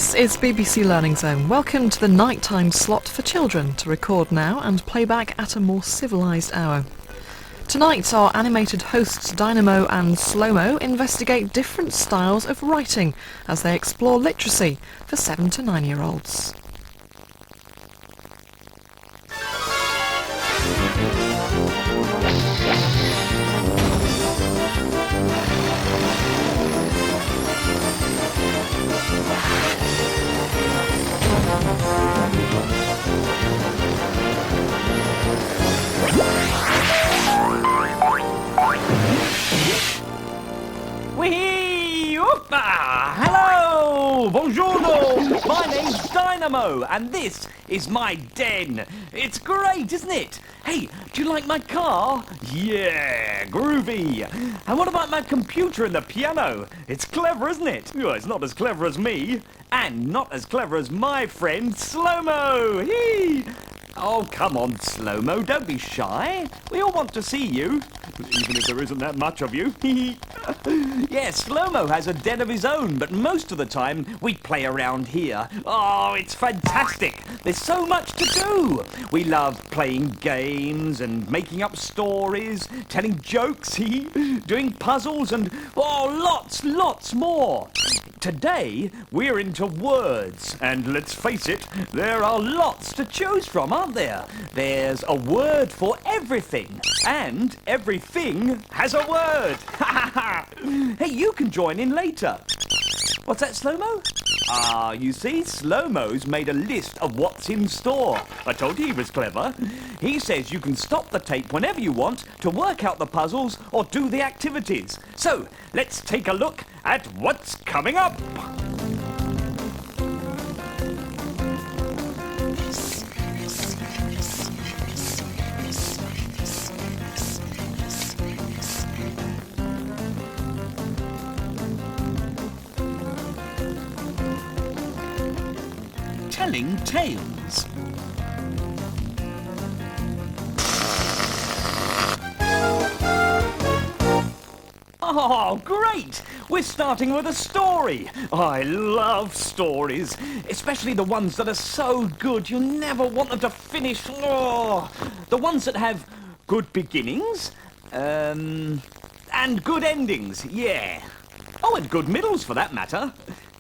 This is BBC Learning Zone. Welcome to the nighttime slot for children to record now and play back at a more civilised hour. Tonight, our animated hosts Dynamo and Slow-Mo investigate different styles of writing as they explore literacy for 7 to 9-year-olds. Whee! Opa! Hello! Buongiorno! My name's Dynamo, and this is my den. It's great, isn't it? Hey, do you like my car? Yeah, groovy. And what about my computer and the piano? It's clever, isn't it? Well, it's not as clever as me, and not as clever as my friend Slow-Mo. Hee! Oh, come on, Slow-Mo, don't be shy. We all want to see you, even if there isn't that much of you. Yes, Slow-Mo has a den of his own, but most of the time we play around here. Oh, it's fantastic. There's so much to do. We love playing games and making up stories, telling jokes, doing puzzles and, lots more. Today, we're into words, and let's face it, there are lots to choose from, aren't there? There's a word for everything, and everything has a word. Hey, you can join in later. What's that, Slow-Mo? You see, Slow-Mo's made a list of what's in store. I told you he was clever. He says you can stop the tape whenever you want to work out the puzzles or do the activities. So, let's take a look at what's coming up. Telling tales. Oh, great! We're starting with a story. I love stories, especially the ones that are so good you'll never want them to finish. Oh, the ones that have good beginnings, and good endings, yeah. Oh, and good middles for that matter.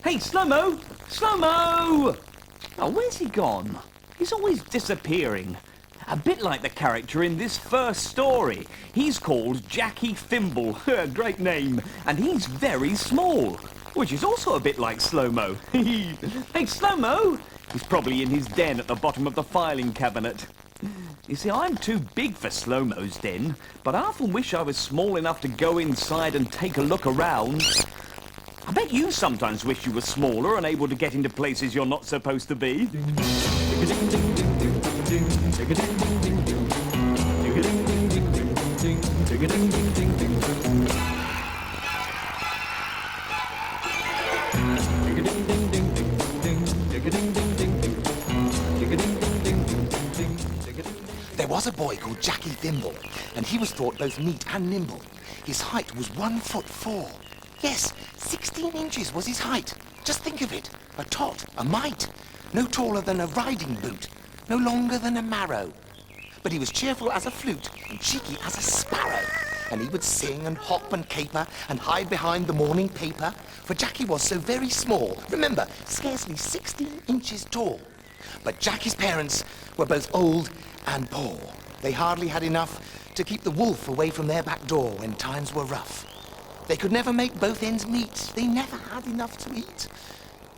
Hey, Slow-Mo! Slow-Mo! Oh, where's he gone? He's always disappearing. A bit like the character in this first story. He's called Jackie Thimble. Great name. And he's very small, which is also a bit like Slow-Mo. Hey, Slow-Mo! He's probably in his den at the bottom of the filing cabinet. You see, I'm too big for Slow-Mo's den, but I often wish I was small enough to go inside and take a look around. I bet you sometimes wish you were smaller and able to get into places you're not supposed to be. There was a boy called Jackie Thimble, and he was thought both neat and nimble. His height was 1'4". Yes, 16 inches was his height. Just think of it. A tot, a mite. No taller than a riding boot. No longer than a marrow. But he was cheerful as a flute and cheeky as a sparrow. And he would sing and hop and caper and hide behind the morning paper. For Jackie was so very small. Remember, scarcely 16 inches tall. But Jackie's parents were both old and poor. They hardly had enough to keep the wolf away from their back door when times were rough. They could never make both ends meet. They never had enough to eat.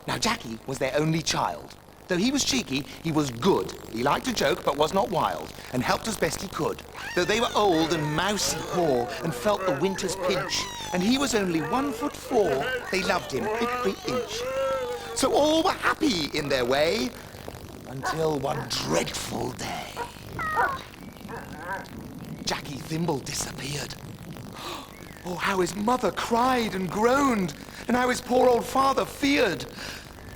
Now, Jackie was their only child. Though he was cheeky, he was good. He liked to joke, but was not wild, and helped as best he could. Though they were old and mousy poor, and felt the winter's pinch, and he was only 1'4", they loved him every inch. So all were happy in their way, until one dreadful day. Jackie Thimble disappeared. Oh, how his mother cried and groaned, and how his poor old father feared.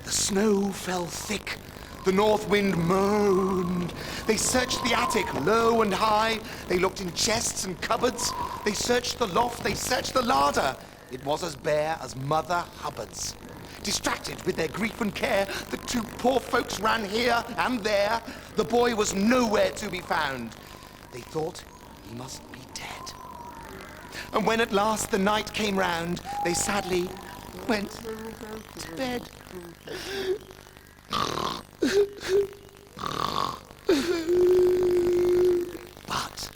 The snow fell thick, the north wind moaned. They searched the attic low and high. They looked in chests and cupboards. They searched the loft, they searched the larder. It was as bare as Mother Hubbard's. Distracted with their grief and care, the two poor folks ran here and there. The boy was nowhere to be found. They thought he must be dead. And when at last the night came round, they sadly went to bed. But,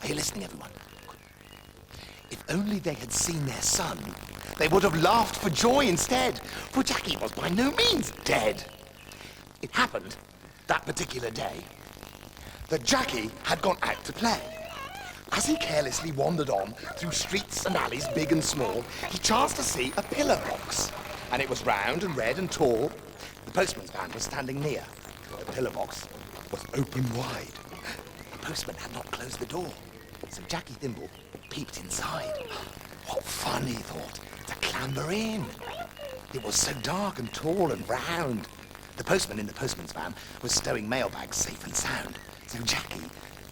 are you listening, everyone? If only they had seen their son, they would have laughed for joy instead, for Jackie was by no means dead. It happened that particular day that Jackie had gone out to play. As he carelessly wandered on through streets and alleys big and small, he chanced to see a pillar box. And it was round and red and tall. The postman's van was standing near. The pillar box was open wide. The postman had not closed the door, so Jackie Thimble peeped inside. What fun, he thought, to clamber in. It was so dark and tall and round. The postman in the postman's van was stowing mailbags safe and sound, so Jackie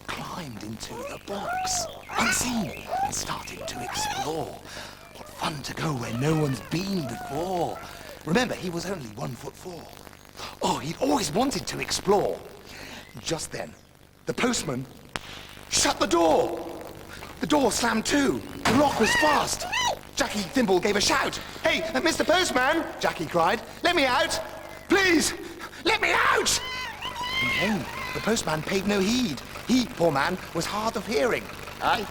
climbed into the box, unseen, and started to explore. What fun to go where no one's been before. Remember, he was only 1'4". Oh, he'd always wanted to explore. Just then, the postman shut the door. The door slammed to. The lock was fast. Jackie Thimble gave a shout. "Hey, Mr. Postman," Jackie cried. "Let me out! Please, let me out!" In vain, the postman paid no heed. He, poor man, was hard of hearing. Aye.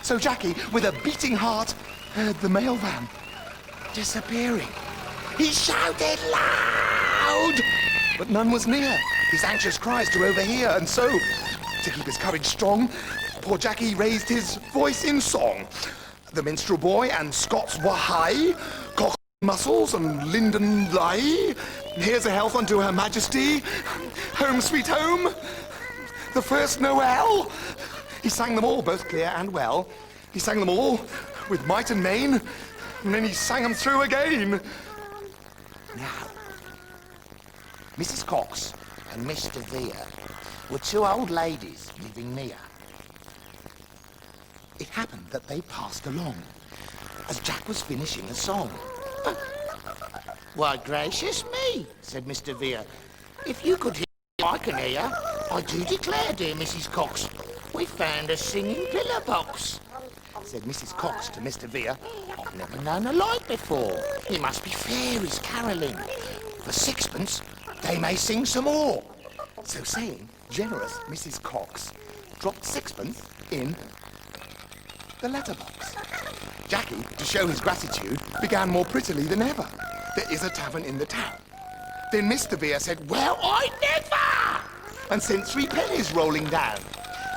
So Jackie, with a beating heart, heard the mail van disappearing. He shouted loud, but none was near. His anxious cries to overhear, and so, to keep his courage strong, poor Jackie raised his voice in song. The minstrel boy and Scots were high, cock mussels and linden lie. Here's a health unto Her Majesty. Home, sweet home. The first Noel. He sang them all, both clear and well. He sang them all with might and main, and then he sang them through again. Now, Mrs. Cox and Mr. Vere were two old ladies living near. It happened that they passed along as Jack was finishing a song. "Why, gracious me," said Mr. Vere. "If you could hear what I can hear, I do declare, dear Mrs. Cox, we found a singing pillar box." Said Mrs. Cox to Mr. Vere, "I've never known a like before. It must be fairies carolling. For sixpence, they may sing some more." So saying, generous Mrs. Cox dropped sixpence in the letterbox. Jackie, to show his gratitude, began more prettily than ever. "There is a tavern in the town." Then Mr. Vere said, "Well, I never!" and sent 3 pennies rolling down.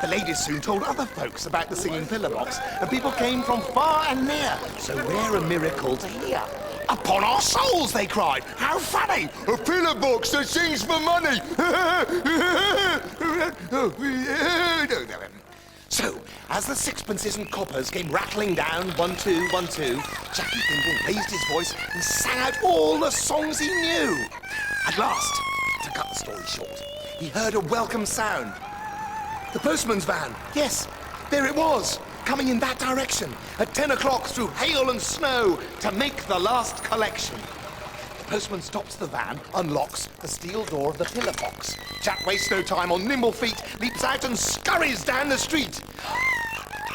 The ladies soon told other folks about the singing pillar box, and people came from far and near. So rare a miracle to hear. "Upon our souls," they cried, "how funny! A pillar box that sings for money!" So, as the sixpences and coppers came rattling down, 1, 2, 1, 2, Jackie Thimble raised his voice and sang out all the songs he knew. At last, to cut the story short, he heard a welcome sound. The postman's van, yes, there it was, coming in that direction, at 10 o'clock through hail and snow, to make the last collection. The postman stops the van, unlocks the steel door of the pillar box. Jack wastes no time, on nimble feet, leaps out and scurries down the street.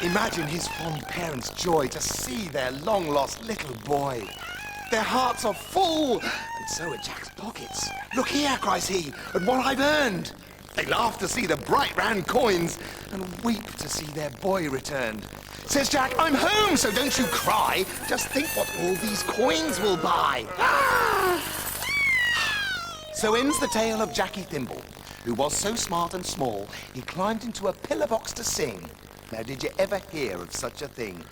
Imagine his fond parents' joy to see their long-lost little boy. Their hearts are full, and so are Jack's pockets. "Look here," cries he, "at what I've earned." They laugh to see the bright round coins, and weep to see their boy returned. Says Jack, "I'm home, so don't you cry. Just think what all these coins will buy." Ah! So ends the tale of Jackie Thimble, who was so smart and small, he climbed into a pillar box to sing. Now, did you ever hear of such a thing?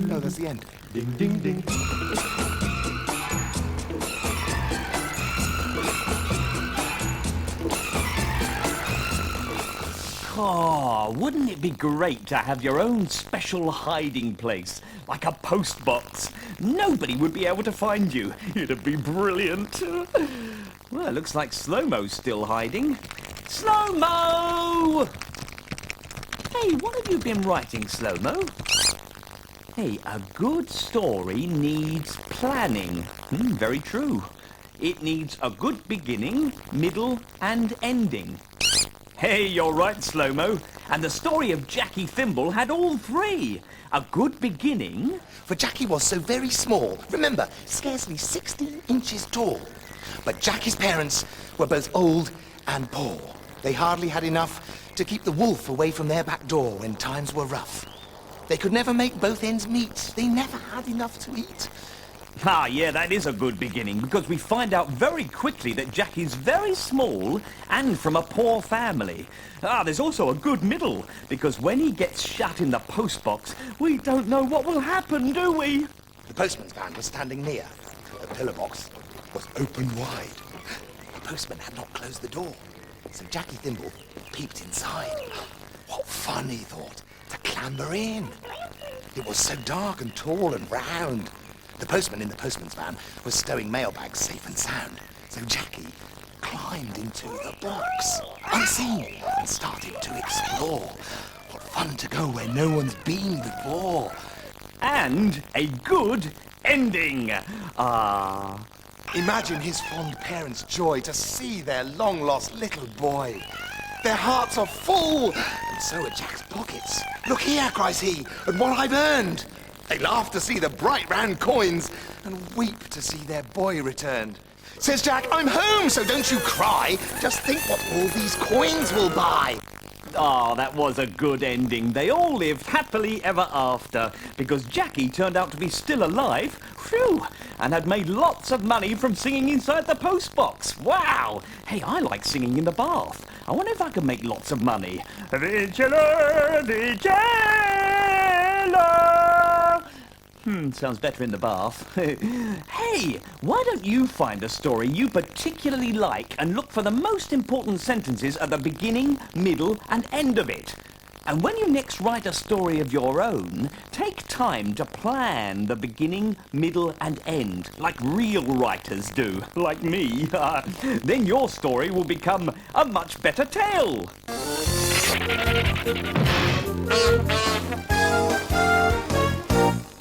No, that's the end. Ding, ding, ding. Oh, wouldn't it be great to have your own special hiding place, like a post box? Nobody would be able to find you. It'd be brilliant. Well, it looks like Slow-Mo's still hiding. Slow-Mo! Hey, what have you been writing, Slow-Mo? Hey, a good story needs planning. Very true. It needs a good beginning, middle, and ending. Hey, you're right, Slow-Mo. And the story of Jackie Thimble had all three. A good beginning. For Jackie was so very small. Remember, scarcely 16 inches tall. But Jackie's parents were both old and poor. They hardly had enough to keep the wolf away from their back door when times were rough. They could never make both ends meet. They never had enough to eat. Ah, yeah, that is a good beginning, because we find out very quickly that Jackie's very small and from a poor family. There's also a good middle, because when he gets shut in the postbox, we don't know what will happen, do we? The postman's van was standing near. The pillar box was open wide. The postman had not closed the door, so Jackie Thimble peeped inside. What fun, he thought, to clamber in. It was so dark and tall and round. The postman in the postman's van was stowing mailbags safe and sound, so Jackie climbed into the box, unseen, and started to explore. What fun to go where no one's been before. And a good ending. Imagine his fond parents' joy to see their long-lost little boy. Their hearts are full, and so are Jack's pockets. "Look here," cries he, "at what I've earned." They laugh to see the bright round coins and weep to see their boy returned. Says Jack, "I'm home, so don't you cry. Just think what all these coins will buy." That was a good ending. They all lived happily ever after, because Jackie turned out to be still alive, phew, and had made lots of money from singing inside the postbox. Wow! Hey, I like singing in the bath. I wonder if I can make lots of money. Vigilor, sounds better in the bath. Hey, why don't you find a story you particularly like and look for the most important sentences at the beginning, middle, and end of it? And when you next write a story of your own, take time to plan the beginning, middle, and end, like real writers do, like me. Then your story will become a much better tale.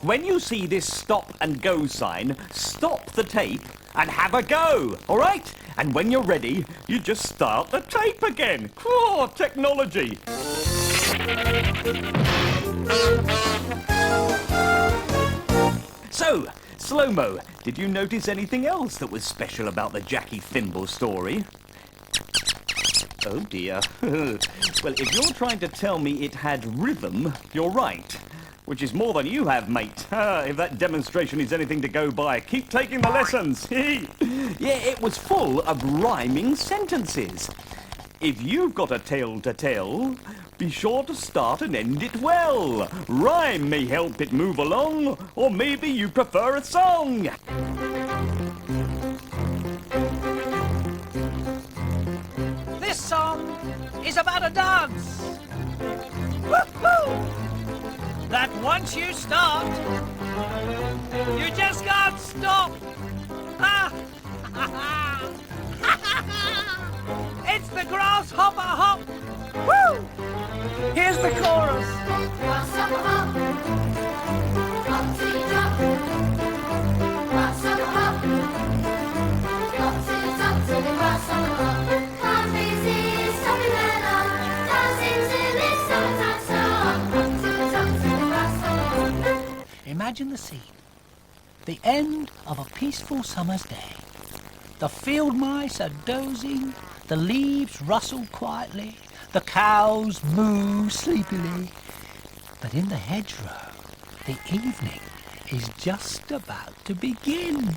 When you see this stop and go sign, stop the tape and have a go, all right? And when you're ready, you just start the tape again. Oh, technology. So, Slow-Mo, did you notice anything else that was special about the Jackie Thimble story? Oh dear. Well, if you're trying to tell me it had rhythm, you're right. Which is more than you have, mate. If that demonstration is anything to go by, keep taking the lessons. Yeah, it was full of rhyming sentences. If you've got a tale to tell, be sure to start and end it well. Rhyme may help it move along, or maybe you prefer a song. This song is about a dance. Woo-hoo! That once you start, you just can't stop. It's the grasshopper hop. Woo! Here's the chorus. Grasshopper hop, hoppity hop. Grasshopper hop, hop to the top to the grasshopper hop. Can't resist hopping along, dancing to this summertime song. Hop to the top to the grasshopper hop. Imagine the scene. The end of a peaceful summer's day. The field mice are dozing, the leaves rustle quietly, the cows moo sleepily. But in the hedgerow, the evening is just about to begin.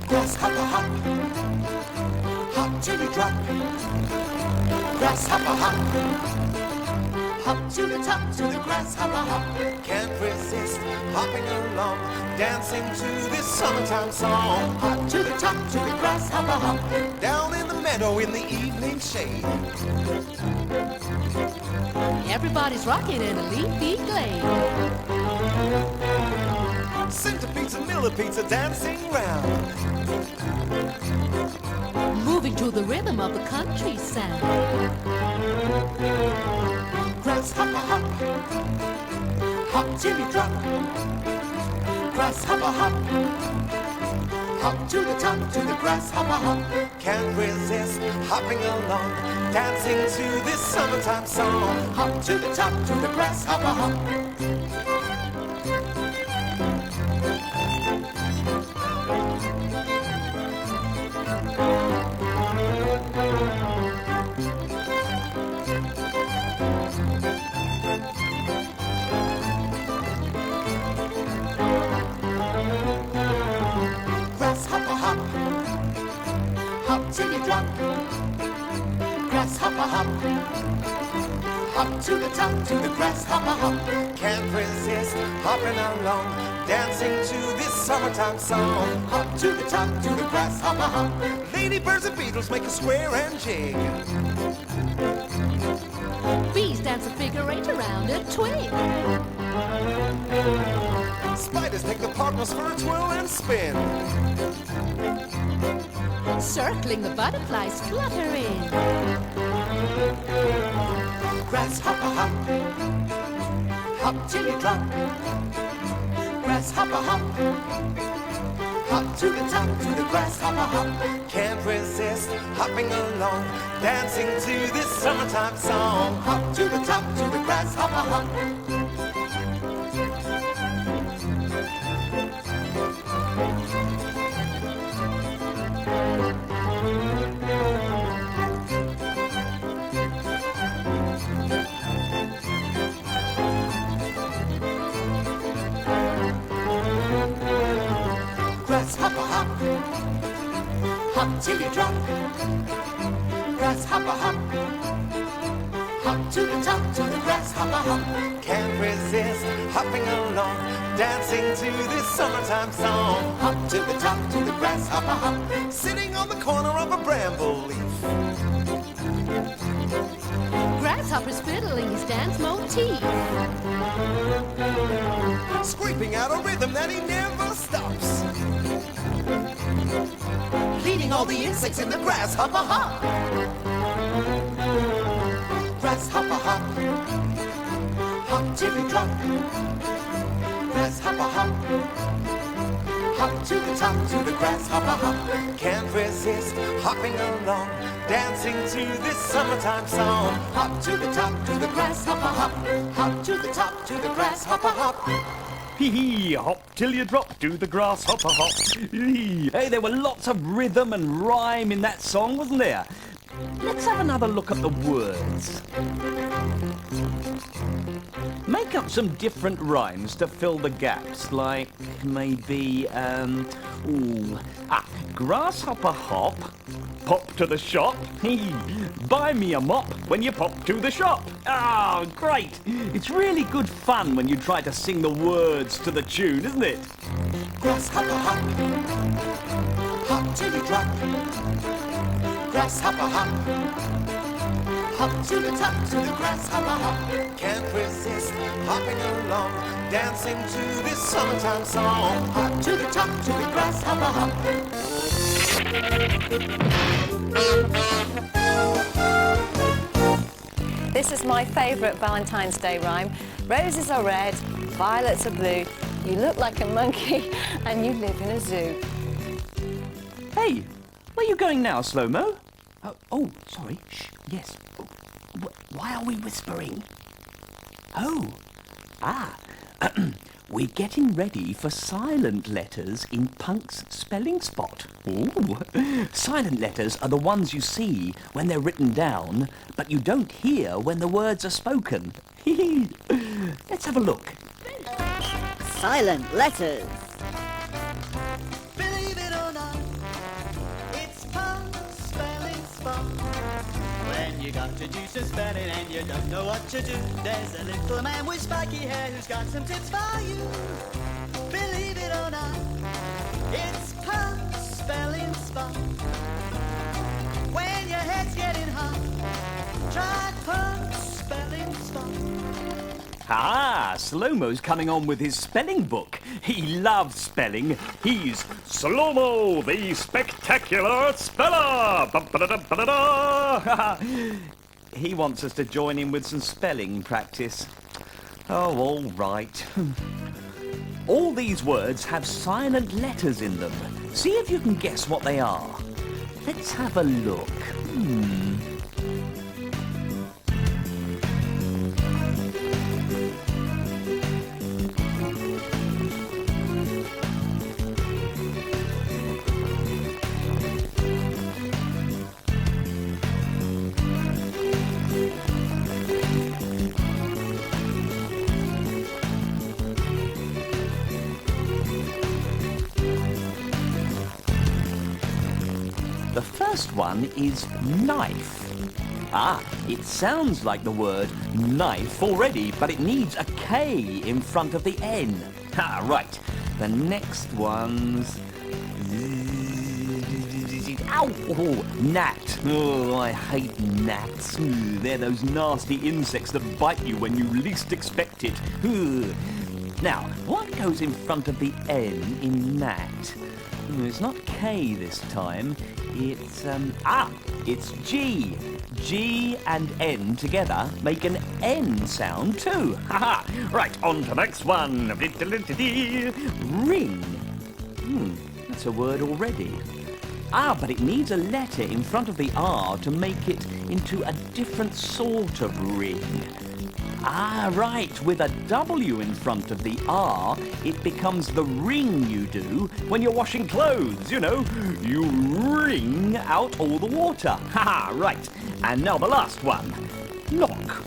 Grasshopper hop, hop till you drop. Grasshopper hop, hop to the top to the grasshopper hop. Can't resist hopping along, dancing to this summertime song. Hop to the top to the grasshopper hop, down in the meadow in the evening shade. Everybody's rocking in a leafy glade. Centipedes and millipedes are dancing round. Moving to to the rhythm of the country sound. Grasshopper hop, hop till you drop. Grasshopper hop, hop to the top, to the grasshopper hop. Can't resist hopping along, dancing to this summertime song. Hop to the top, to the grasshopper hop. Grasshopper hop, hop till you drop. Grasshopper hop, hop to the top, to the grasshopper hop. Can't resist hopping along, dancing to this summertime song. Hop to the top, to the grasshopper hop. Ladybirds and beetles make a square and jig. Bees dance a figure eight around a twig. Spiders take the partners for a twirl and spin. Circling the butterflies flutter in. Grasshopper hop, hop till you drop. Grasshopper hop, hop to the top, to the grasshopper hop. Can't resist hopping along, dancing to this summertime song. Hop to the top, to the grasshopper hop. Grasshopper hop, hop till you drop. Grasshopper hop, hop to the top, to the grasshopper hop. Can't resist hopping along, dancing to this summertime song. Hop to the top, to the grasshopper hop. Sitting on the corner of a bramble leaf, Grasshopper's fiddling his dance motif. scraping out a rhythm that he never stops. Leading all the insects in the grasshopper hop. Grasshopper hop, hop till you drop. Grasshopper hop, hop to the top, to the grasshopper hop. Can't resist hopping along, dancing to this summertime song. Hop to the top, to the grasshopper hop. Hop to the top, to the grasshopper hop. Hee hee, hop till you drop, do the grasshopper hop. Hee. Hey, there were lots of rhythm and rhyme in that song, wasn't there? Let's have another look at the words. Make up some different rhymes to fill the gaps, like maybe, grasshopper hop, pop to the shop, hee, buy me a mop when you pop to the shop. Ah, great! It's really good fun when you try to sing the words to the tune, isn't it? Grasshopper hop, hop till you drop. Grasshopper hop, hop to the top, to the grasshopper hop. Can't resist hopping along, dancing to this summertime song. Hop to the top, to the grasshopper hop. This is my favourite Valentine's Day rhyme. Roses are red, violets are blue. You look like a monkey and you live in a zoo. Hey, where are you going now, Slow-Mo? Oh, sorry. Shh, yes. Why are we whispering? We're getting ready for silent letters in Punk's spelling spot. Ooh. Silent letters are the ones you see when they're written down, but you don't hear when the words are spoken. Let's have a look. Silent letters. Believe it or not, it's Punk's spelling spot. When you got to do some spelling and you don't know what to do, there's a little man with spiky hair who's got some tips for you. Believe it or not, it's Punk's spelling spot. When your head's getting hot, try Punk's spelling spot. Ah, Slow-Mo's coming on with his spelling book. He loves spelling. He's Slow-Mo, the spectacular speller. Ba-ba-da-da-ba-da-da. He wants us to join in with some spelling practice. Oh, all right. All these words have silent letters in them. See if you can guess what they are. Let's have a look. The first one is knife. Ah, it sounds like the word knife already, but it needs a K in front of the N. Ah, right. The next one's... Ow! Oh, gnat. Oh, I hate gnats. They're those nasty insects that bite you when you least expect it. Now, what goes in front of the N in gnat? It's not K this time. It's, it's G. G and N together make an N sound too. Haha! Right, on to the next one. Ring. That's a word already. Ah, but it needs a letter in front of the R to make it into a different sort of ring. Ah, right, with a W in front of the R, it becomes the ring you do when you're washing clothes, you know. You wring out all the water. Haha, right. And now the last one. Knock.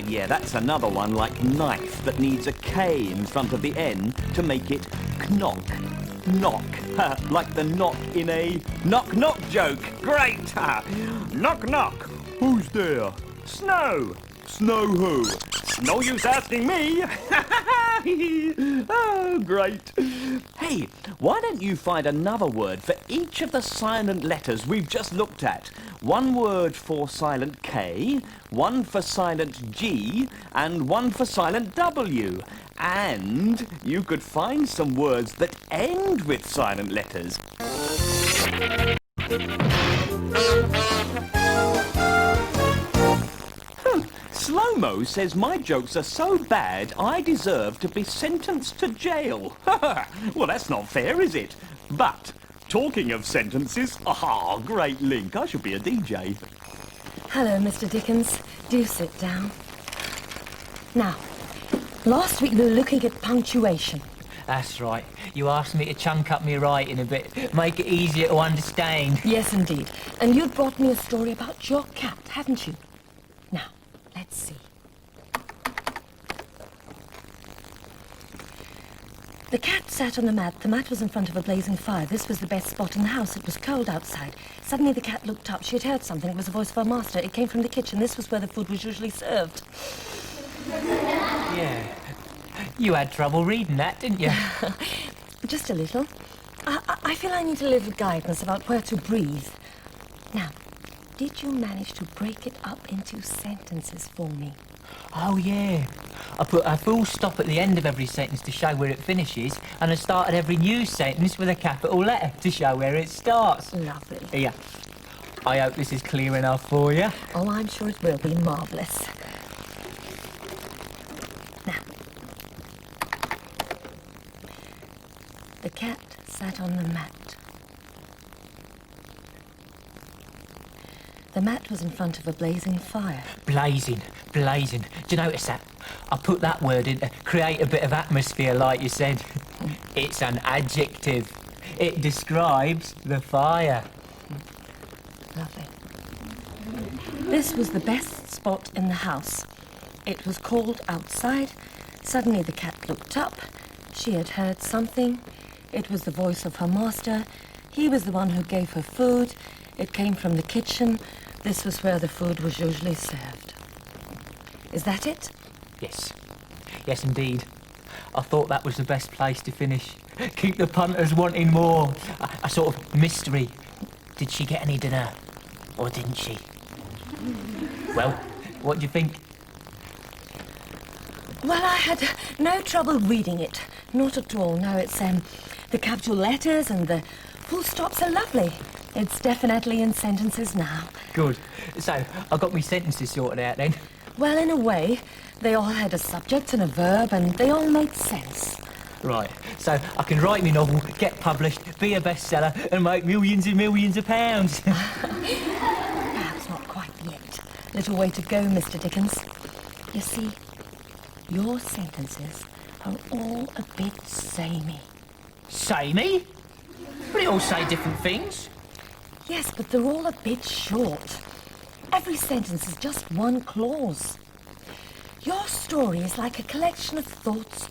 Yeah, that's another one like knife that needs a K in front of the N to make it knock. Knock. Like the knock in a knock-knock joke. Great. Knock, knock. Who's there? Snow. Snow who? No use asking me. Oh, great. Hey, why don't you find another word for each of the silent letters we've just looked at? One word for silent K, one for silent G, and one for silent W. And you could find some words that end with silent letters. Slow-Mo says my jokes are so bad I deserve to be sentenced to jail. Well, that's not fair, is it? But, talking of sentences, great link. I should be a DJ. Hello, Mr. Dickens. Do sit down. Now, last week we were looking at punctuation. That's right. You asked me to chunk up my writing a bit, make it easier to understand. Yes, indeed. And you brought me a story about your cat, haven't you? Now, let's see. The cat sat on the mat. The mat was in front of a blazing fire. This was the best spot in the house. It was cold outside. Suddenly the cat looked up. She had heard something. It was the voice of her master. It came from the kitchen. This was where the food was usually served. Yeah. You had trouble reading that, didn't you? Just a little. I feel I need a little guidance about where to breathe. Now, did you manage to break it up into sentences for me? Oh, yeah. I put a full stop at the end of every sentence to show where it finishes, and I started every new sentence with a capital letter to show where it starts. Lovely. Yeah. I hope this is clear enough for you. Oh, I'm sure it will be marvellous. Now. The cat sat on the mat. The mat was in front of a blazing fire. Blazing. Do you notice that? I put that word in to create a bit of atmosphere, like you said. It's an adjective. It describes the fire. Lovely. This was the best spot in the house. It was cold outside. Suddenly the cat looked up. She had heard something. It was the voice of her master. He was the one who gave her food. It came from the kitchen. This was where the food was usually served. Is that it? Yes. Yes, indeed. I thought that was the best place to finish. Keep the punters wanting more. A sort of mystery. Did she get any dinner? Or didn't she? Well, what do you think? Well, I had no trouble reading it. Not at all. No, it's the capital letters and the full stops are lovely. It's definitely in sentences now. Good. So, I got me sentences sorted out then. Well, in a way, they all had a subject and a verb and they all made sense. Right, so I can write me novel, get published, be a bestseller and make millions and millions of pounds. Perhaps not quite yet. Little way to go, Mr. Dickens. You see, your sentences are all a bit samey. Samey? But they all say different things. Yes, but they're all a bit short. Every sentence is just one clause. Your story is like a collection of thoughts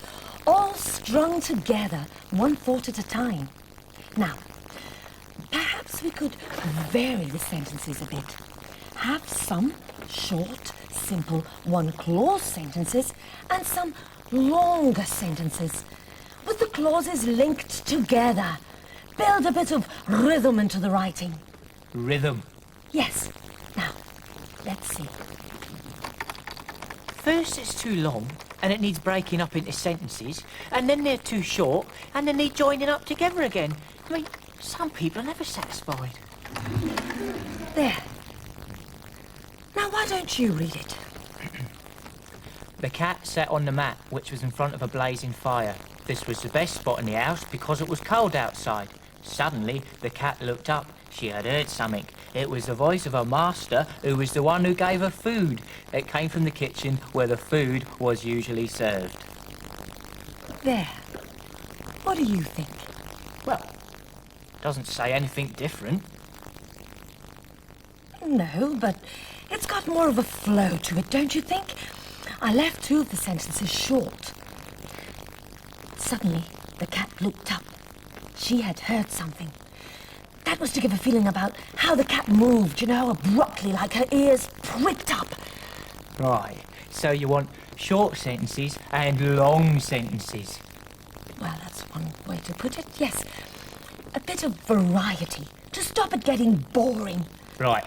all strung together, one thought at a time. Now, perhaps we could vary the sentences a bit. Have some short, simple, one-clause sentences and some longer sentences with the clauses linked together. Build a bit of rhythm into the writing. Rhythm. Yes. Now, let's see. First it's too long and it needs breaking up into sentences, and then they're too short and they need joining up together again. I mean, some people are never satisfied. There. Now, why don't you read it? The cat sat on the mat, which was in front of a blazing fire. This was the best spot in the house because it was cold outside. Suddenly, the cat looked up. She had heard something. It was the voice of her master, who was the one who gave her food. It came from the kitchen where the food was usually served. There. What do you think? Well, doesn't say anything different. No, but it's got more of a flow to it, don't you think? I left two of the sentences short. Suddenly, the cat looked up. She had heard something. That was to give a feeling about how the cat moved, you know, abruptly, like her ears pricked up. Right, so you want short sentences and long sentences. Well, that's one way to put it, yes. A bit of variety, to stop it getting boring. Right,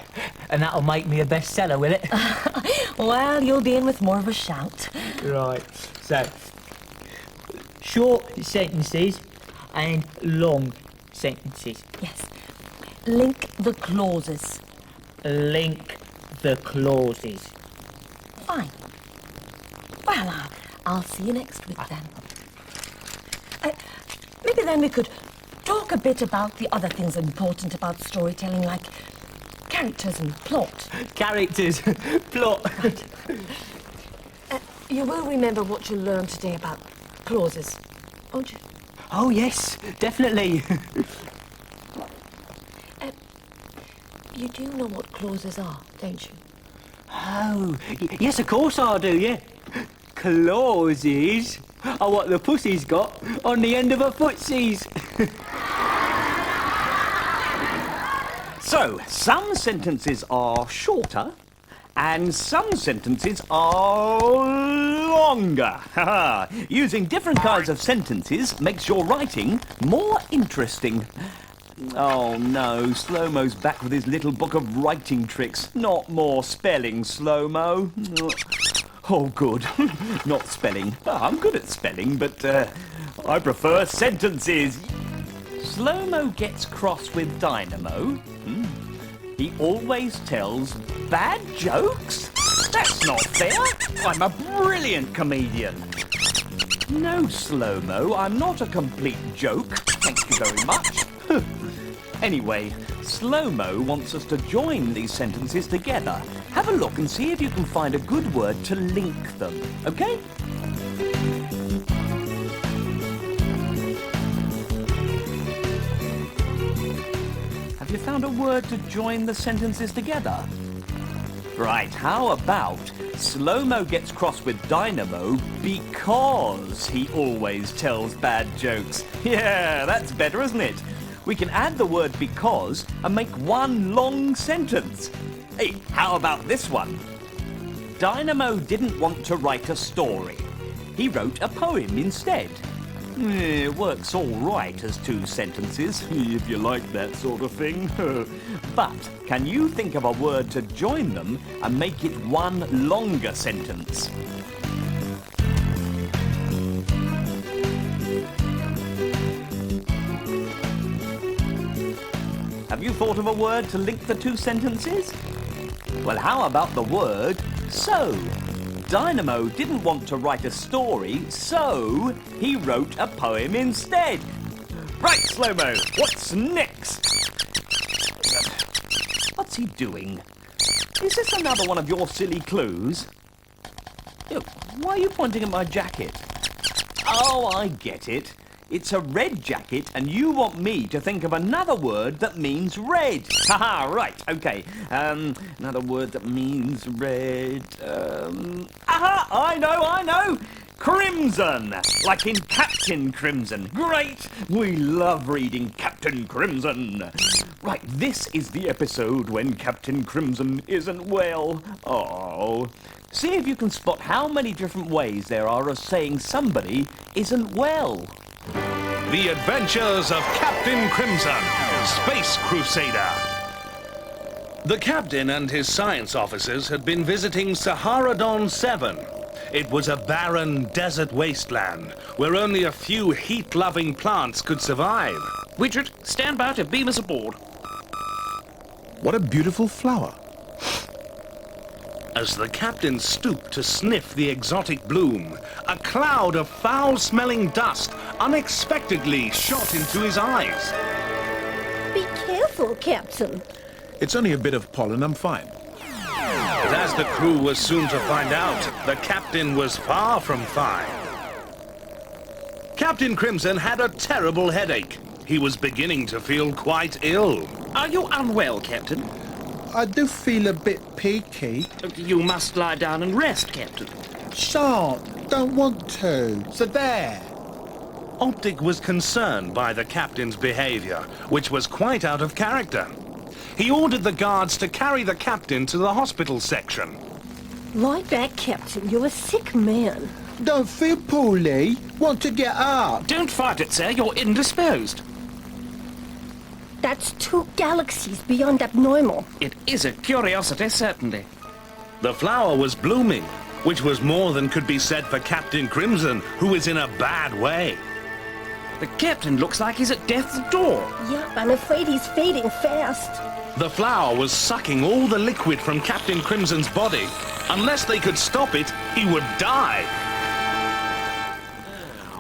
and that'll make me a bestseller, will it? Well, you'll be in with more of a shout. Right, so short sentences and long sentences. Yes. Link the clauses. Link the clauses. Fine. Well, I'll see you next week then. Maybe then we could talk a bit about the other things important about storytelling, like characters and plot. Characters, plot. Right. You will remember what you learned today about clauses, won't you? Oh, yes, definitely. You do know what clauses are, don't you? Oh, yes, of course I do, yeah. Clauses are what the pussy's got on the end of her footsies. So, some sentences are shorter and some sentences are longer. Using different kinds of sentences makes your writing more interesting. Oh no, Slow-Mo's back with his little book of writing tricks. Not more spelling, Slow-Mo. Oh, good. Not spelling. I'm good at spelling, but I prefer sentences. Slow-Mo gets cross with Dynamo. He always tells bad jokes? That's not fair. I'm a brilliant comedian. No, Slow-Mo, I'm not a complete joke. Thank you very much. Anyway, Slow-Mo wants us to join these sentences together. Have a look and see if you can find a good word to link them, okay? Have you found a word to join the sentences together? Right, how about Slow-Mo gets cross with Dynamo because he always tells bad jokes? Yeah, that's better, isn't it? We can add the word because and make one long sentence. Hey, how about this one? Dynamo didn't want to write a story. He wrote a poem instead. It works all right as two sentences, if you like that sort of thing. But can you think of a word to join them and make it one longer sentence? Have you thought of a word to link the two sentences? Well, how about the word so? Dynamo didn't want to write a story, so he wrote a poem instead. Right, Slow-Mo, what's next? What's he doing? Is this another one of your silly clues? Yo, why are you pointing at my jacket? Oh, I get it. It's a red jacket, and you want me to think of another word that means red. Haha, right, okay. Another word that means red. Aha, I know. Crimson, like in Captain Crimson. Great, we love reading Captain Crimson. Right, this is the episode when Captain Crimson isn't well. Oh. See if you can spot how many different ways there are of saying somebody isn't well. The Adventures of Captain Crimson, Space Crusader. The captain and his science officers had been visiting Saharadon 7. It was a barren desert wasteland where only a few heat-loving plants could survive. Widget, stand by to beam us aboard. What a beautiful flower. As the captain stooped to sniff the exotic bloom, a cloud of foul-smelling dust unexpectedly shot into his eyes. Be careful, Captain. It's only a bit of pollen, I'm fine. But as the crew was soon to find out, the captain was far from fine. Captain Crimson had a terrible headache. He was beginning to feel quite ill. Are you unwell, Captain? I do feel a bit peaky. You must lie down and rest, Captain. Shan't. Don't want to. So there. Optic was concerned by the captain's behavior, which was quite out of character. He ordered the guards to carry the captain to the hospital section. Lie back, Captain. You're a sick man. Don't feel poorly. Want to get up. Don't fight it, sir. You're indisposed. That's 2 galaxies beyond abnormal. It is a curiosity, certainly. The flower was blooming, which was more than could be said for Captain Crimson, who is in a bad way. The captain looks like he's at death's door. Yep, I'm afraid he's fading fast. The flower was sucking all the liquid from Captain Crimson's body. Unless they could stop it, he would die.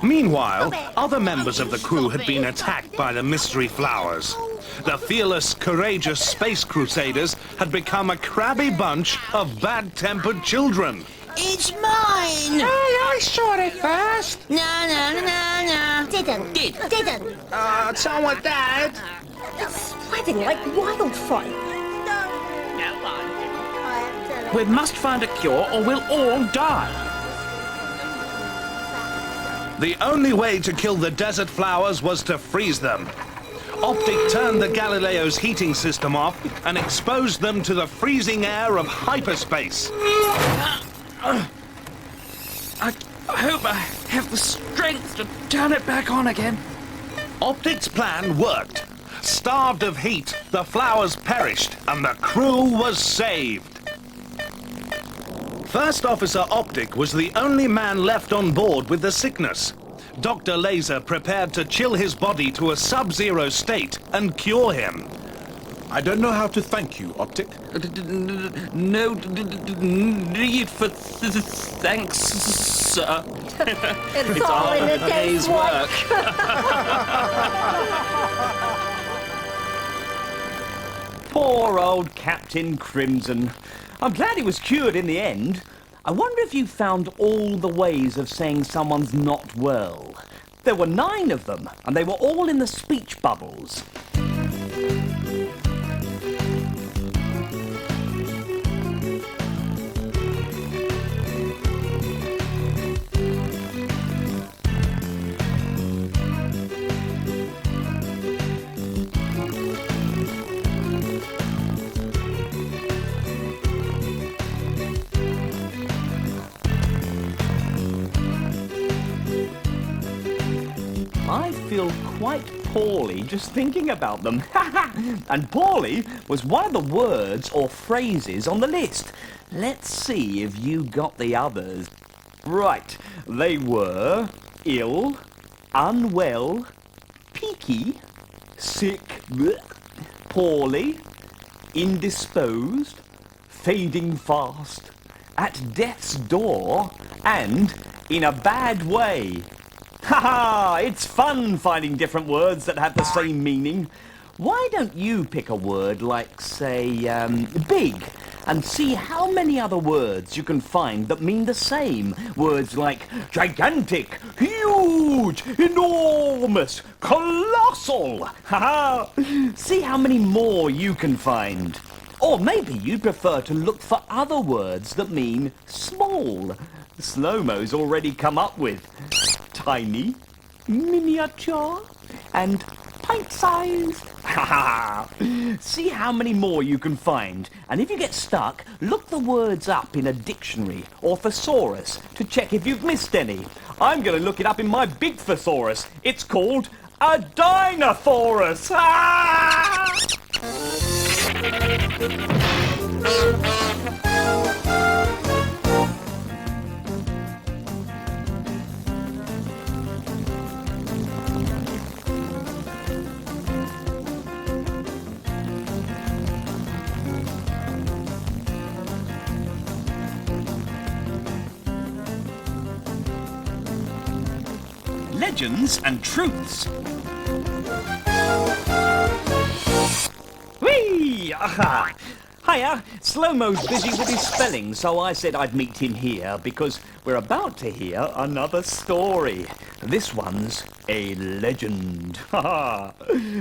Meanwhile, other members of the crew had been attacked by the mystery flowers. The fearless, courageous Space Crusaders had become a crabby bunch of bad-tempered children. It's mine! Hey, I saw it first. No. Didn't. Didn't. So what, Dad? It's spreading like wildfire. We must find a cure or we'll all die. The only way to kill the desert flowers was to freeze them. Optic turned the Galileo's heating system off and exposed them to the freezing air of hyperspace. I hope I have the strength to turn it back on again. Optic's plan worked. Starved of heat, the flowers perished and the crew was saved. First Officer Optic was the only man left on board with the sickness. Dr. Laser prepared to chill his body to a sub-zero state and cure him. I don't know how to thank you, Optic. No need for thanks, sir. It's all in a day's work. Poor old Captain Crimson. I'm glad he was cured in the end. I wonder if you found all the ways of saying someone's not well. There were 9 of them, and they were all in the speech bubbles. I feel quite poorly just thinking about them. And poorly was one of the words or phrases on the list. Let's see if you got the others. Right, they were ill, unwell, peaky, sick, bleh, poorly, indisposed, fading fast, at death's door, and in a bad way. Ha ha! It's fun finding different words that have the same meaning. Why don't you pick a word like, say, big, and see how many other words you can find that mean the same? Words like gigantic, huge, enormous, colossal. Ha ha! See how many more you can find. Or maybe you'd prefer to look for other words that mean small. Slow-mo's already come up with tiny, miniature, and pint-sized. Ha ha! See how many more you can find. And if you get stuck, look the words up in a dictionary or thesaurus to check if you've missed any. I'm going to look it up in my big thesaurus. It's called a Dinosaurus. Ah! Legends and truths. Whee! Aha! Hiya! Slow-mo's busy with his spelling, so I said I'd meet him here because we're about to hear another story. This one's a legend.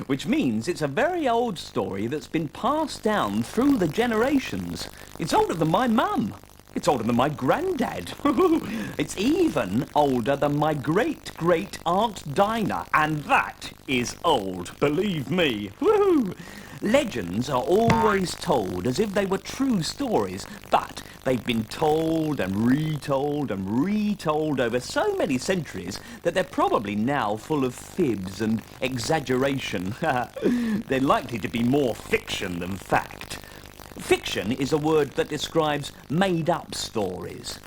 Which means it's a very old story that's been passed down through the generations. It's older than my mum. It's older than my granddad. It's even older than my great-great-aunt Dinah, and that is old, believe me. Woo! Legends are always told as if they were true stories, but they've been told and retold and retold over so many centuries that they're probably now full of fibs and exaggeration. They're likely to be more fiction than fact. Fiction is a word that describes made-up stories.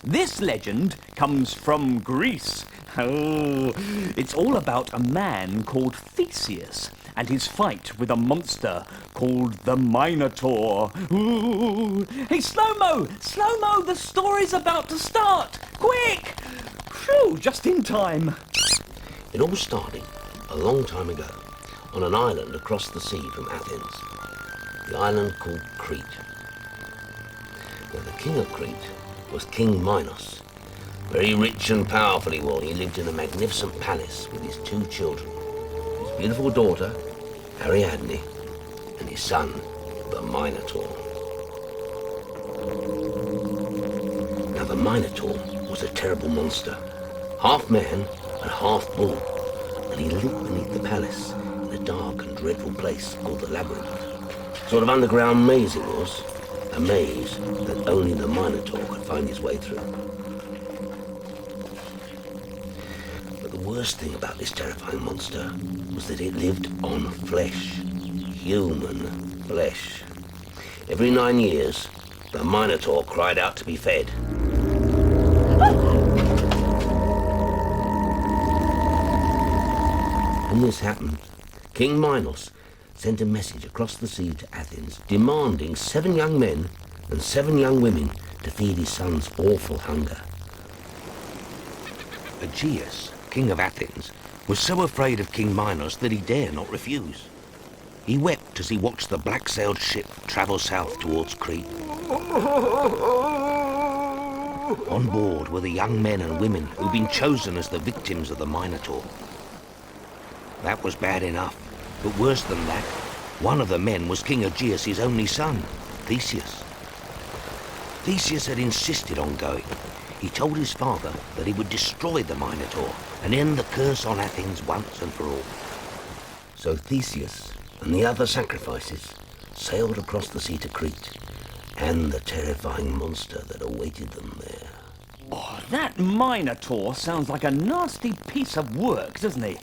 This legend comes from Greece. Oh, it's all about a man called Theseus and his fight with a monster called the Minotaur. Ooh. Hey, Slow-mo! Slow-mo, the story's about to start! Quick! Phew, just in time. It all started a long time ago on an island across the sea from Athens. The island called Crete. Now, the king of Crete was King Minos. Very rich and powerful he was. He lived in a magnificent palace with his two children. His beautiful daughter, Ariadne, and his son, the Minotaur. Now, the Minotaur was a terrible monster, half man and half bull, and he lived beneath the palace in a dark and dreadful place called the Labyrinth. Sort of underground maze it was, a maze that only the Minotaur could find his way through. But the worst thing about this terrifying monster was that it lived on flesh, human flesh. Every 9 years, the Minotaur cried out to be fed. When this happened, King Minos sent a message across the sea to Athens demanding 7 young men and 7 young women to feed his son's awful hunger. Aegeus, king of Athens, was so afraid of King Minos that he dare not refuse. He wept as he watched the black-sailed ship travel south towards Crete. On board were the young men and women who'd been chosen as the victims of the Minotaur. That was bad enough. But worse than that, one of the men was King Aegeus' only son, Theseus. Theseus had insisted on going. He told his father that he would destroy the Minotaur and end the curse on Athens once and for all. So Theseus and the other sacrifices sailed across the sea to Crete and the terrifying monster that awaited them there. Oh, that Minotaur sounds like a nasty piece of work, doesn't he?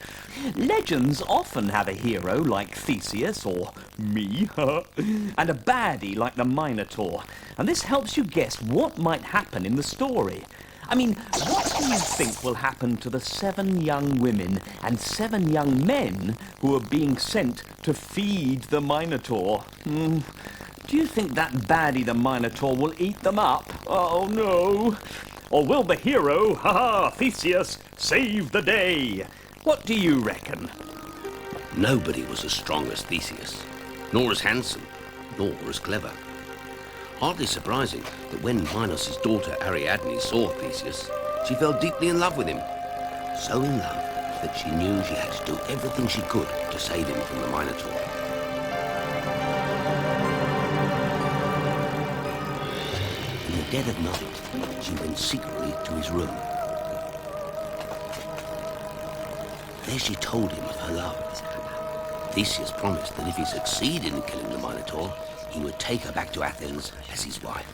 Legends often have a hero like Theseus, or me, and a baddie like the Minotaur. And this helps you guess what might happen in the story. I mean, what do you think will happen to the 7 young women and 7 young men who are being sent to feed the Minotaur? Do you think that baddie the Minotaur will eat them up? Oh, no. Or will the hero, Theseus, save the day? What do you reckon? Nobody was as strong as Theseus, nor as handsome, nor as clever. Hardly surprising that when Minos' daughter Ariadne saw Theseus, she fell deeply in love with him. So in love that she knew she had to do everything she could to save him from the Minotaur. In the dead of night, she went secretly to his room. There she told him of her love. Theseus promised that if he succeeded in killing the Minotaur, he would take her back to Athens as his wife.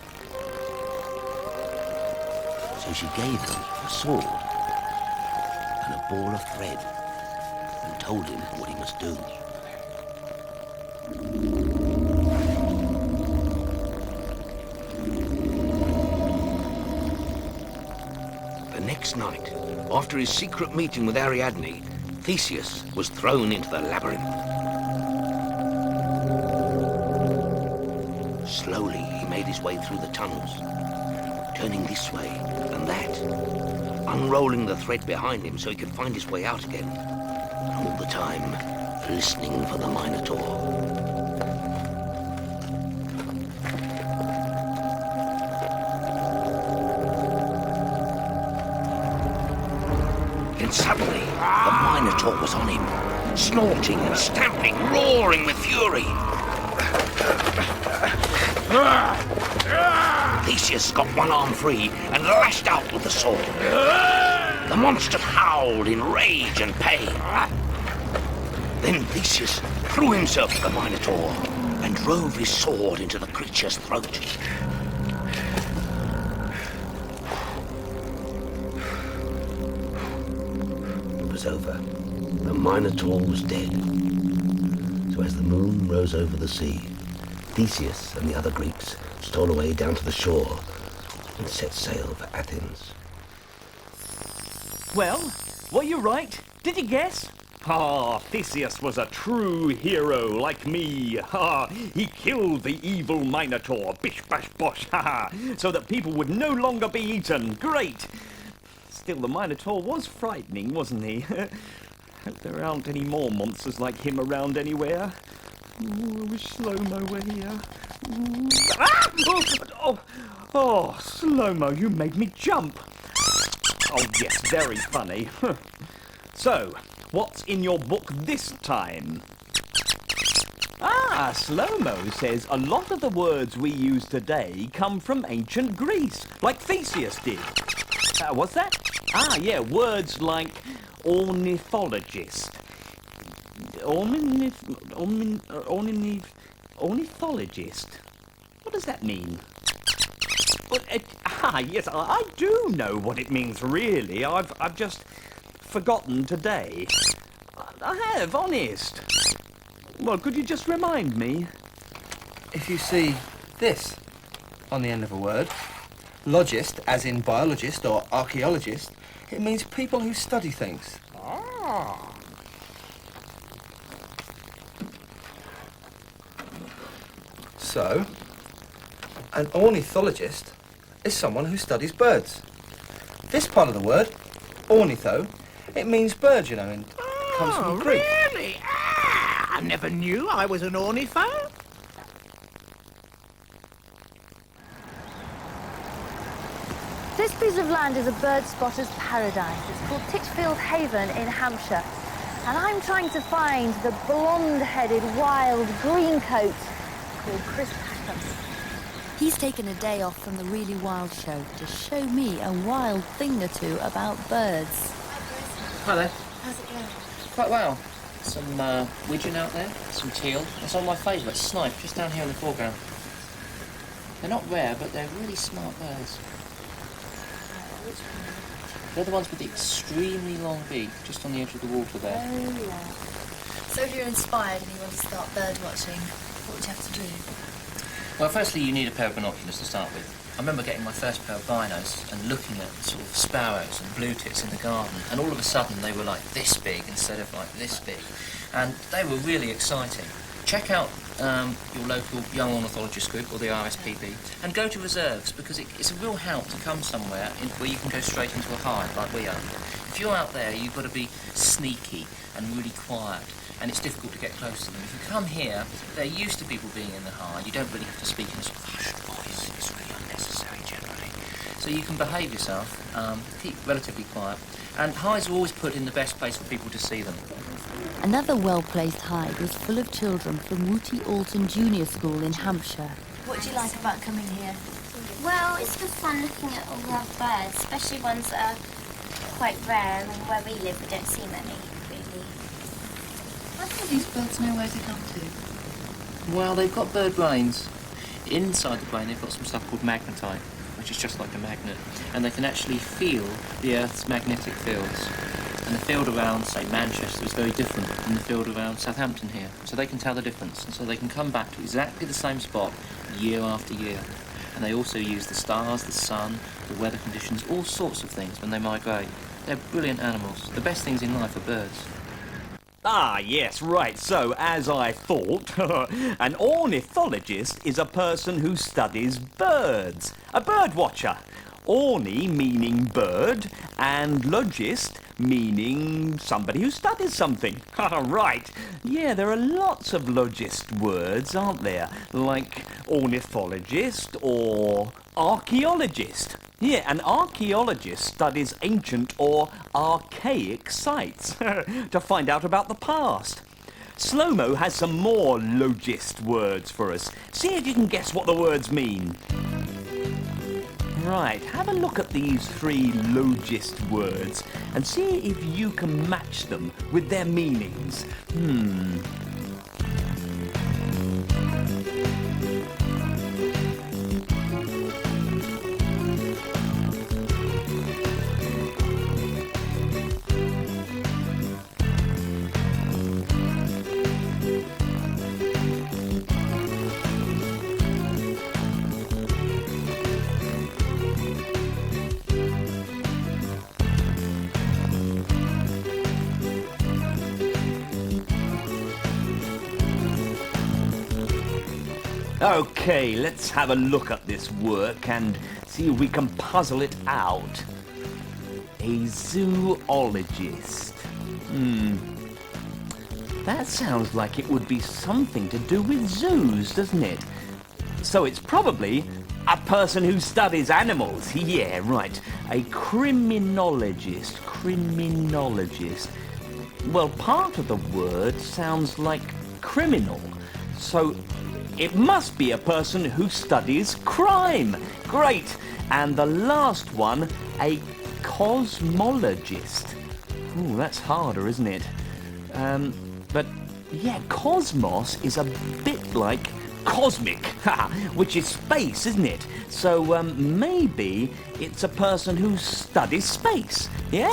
So she gave him a sword and a ball of thread and told him what he must do. The next night, after his secret meeting with Ariadne, Theseus was thrown into the labyrinth. Slowly, he made his way through the tunnels, turning this way and that, unrolling the thread behind him so he could find his way out again, and all the time listening for the Minotaur. Then suddenly, the Minotaur was on him, snorting and stamping, roaring with fury. Theseus got one arm free and lashed out with the sword. The monster howled in rage and pain. Then Theseus threw himself at the Minotaur and drove his sword into the creature's throat. It was over. The Minotaur was dead. So as the moon rose over the sea, Theseus and the other Greeks stole away down to the shore and set sail for Athens. Well, were you right? Did you guess? Theseus was a true hero like me. He killed the evil Minotaur, bish bash bosh, so that people would no longer be eaten. Great! Still, the Minotaur was frightening, wasn't he? Hope there aren't any more monsters like him around anywhere. Ooh, I wish Slow-Mo were here. Slow-Mo, you made me jump. Oh, yes, very funny. So, what's in your book this time? Slow-Mo says a lot of the words we use today come from ancient Greece, like Theseus did. What's that? Yeah, words like ornithologist. Ornithologist? What does that mean? Yes, I do know what it means, really. I've just forgotten today. I have, honest. Well, could you just remind me? If you see this on the end of a word, logist, as in biologist or archaeologist, it means people who study things. So, an ornithologist is someone who studies birds. This part of the word, ornitho, it means bird, you know, and comes from Greek. Really? I never knew I was an ornitho. This piece of land is a bird spotter's paradise. It's called Titchfield Haven in Hampshire. And I'm trying to find the blonde-headed wild greencoat called Chris Packham. He's taken a day off from the Really Wild show to show me a wild thing or two about birds. Hi there. How's it going? Quite well. Some widgeon out there, some teal. That's all my favourite, snipe, just down here in the foreground. They're not rare, but they're really smart birds. They're the ones with the extremely long beak, just on the edge of the water there. Oh, yeah. So if you're inspired and you want to start bird watching, what would you have to do? Well, firstly, you need a pair of binoculars to start with. I remember getting my first pair of binos and looking at sort of sparrows and blue tits in the garden, and all of a sudden they were like this big instead of like this big, and they were really exciting. Check out your local young ornithologist group or the RSPB and go to reserves, because it's a real help to come somewhere where you can go straight into a hive like we are. If you're out there, you've got to be sneaky and really quiet, and it's difficult to get close to them. If you come here, they're used to people being in the hive. You don't really have to speak in a sort of hushed voice. It's really unnecessary generally. So you can behave yourself, keep relatively quiet, and hives are always put in the best place for people to see them. Another well-placed hive was full of children from Wooty Alton Junior School in Hampshire. What do you like about coming here? Well, it's good fun looking at all our birds, especially ones that are quite rare. I mean, where we live, we don't see many, really. How do these birds know where to come to? Well, they've got bird brains. Inside the brain, they've got some stuff called magnetite, which is just like a magnet, and they can actually feel the Earth's magnetic fields. And the field around, say, Manchester is very different from the field around Southampton here. So they can tell the difference. And so they can come back to exactly the same spot year after year. And they also use the stars, the sun, the weather conditions, all sorts of things when they migrate. They're brilliant animals. The best things in life are birds. Ah, yes, right. So, as I thought, an ornithologist is a person who studies birds. A bird watcher. Orni meaning bird, and logist meaning somebody who studies something. Right. Yeah, there are lots of logist words, aren't there? Like ornithologist or archaeologist. Yeah, an archaeologist studies ancient or archaic sites to find out about the past. Slow-mo has some more logist words for us. See if you can guess what the words mean. Right, have a look at these 3 logist words and see if you can match them with their meanings. Okay, let's have a look at this work and see if we can puzzle it out. A zoologist. That sounds like it would be something to do with zoos, doesn't it? So it's probably a person who studies animals. Yeah, right. A criminologist. Criminologist. Well, part of the word sounds like criminal. So it must be a person who studies crime. Great. And the last one, a cosmologist. Ooh, that's harder, isn't it? But yeah, cosmos is a bit like cosmic, which is space, isn't it? So maybe it's a person who studies space, yeah?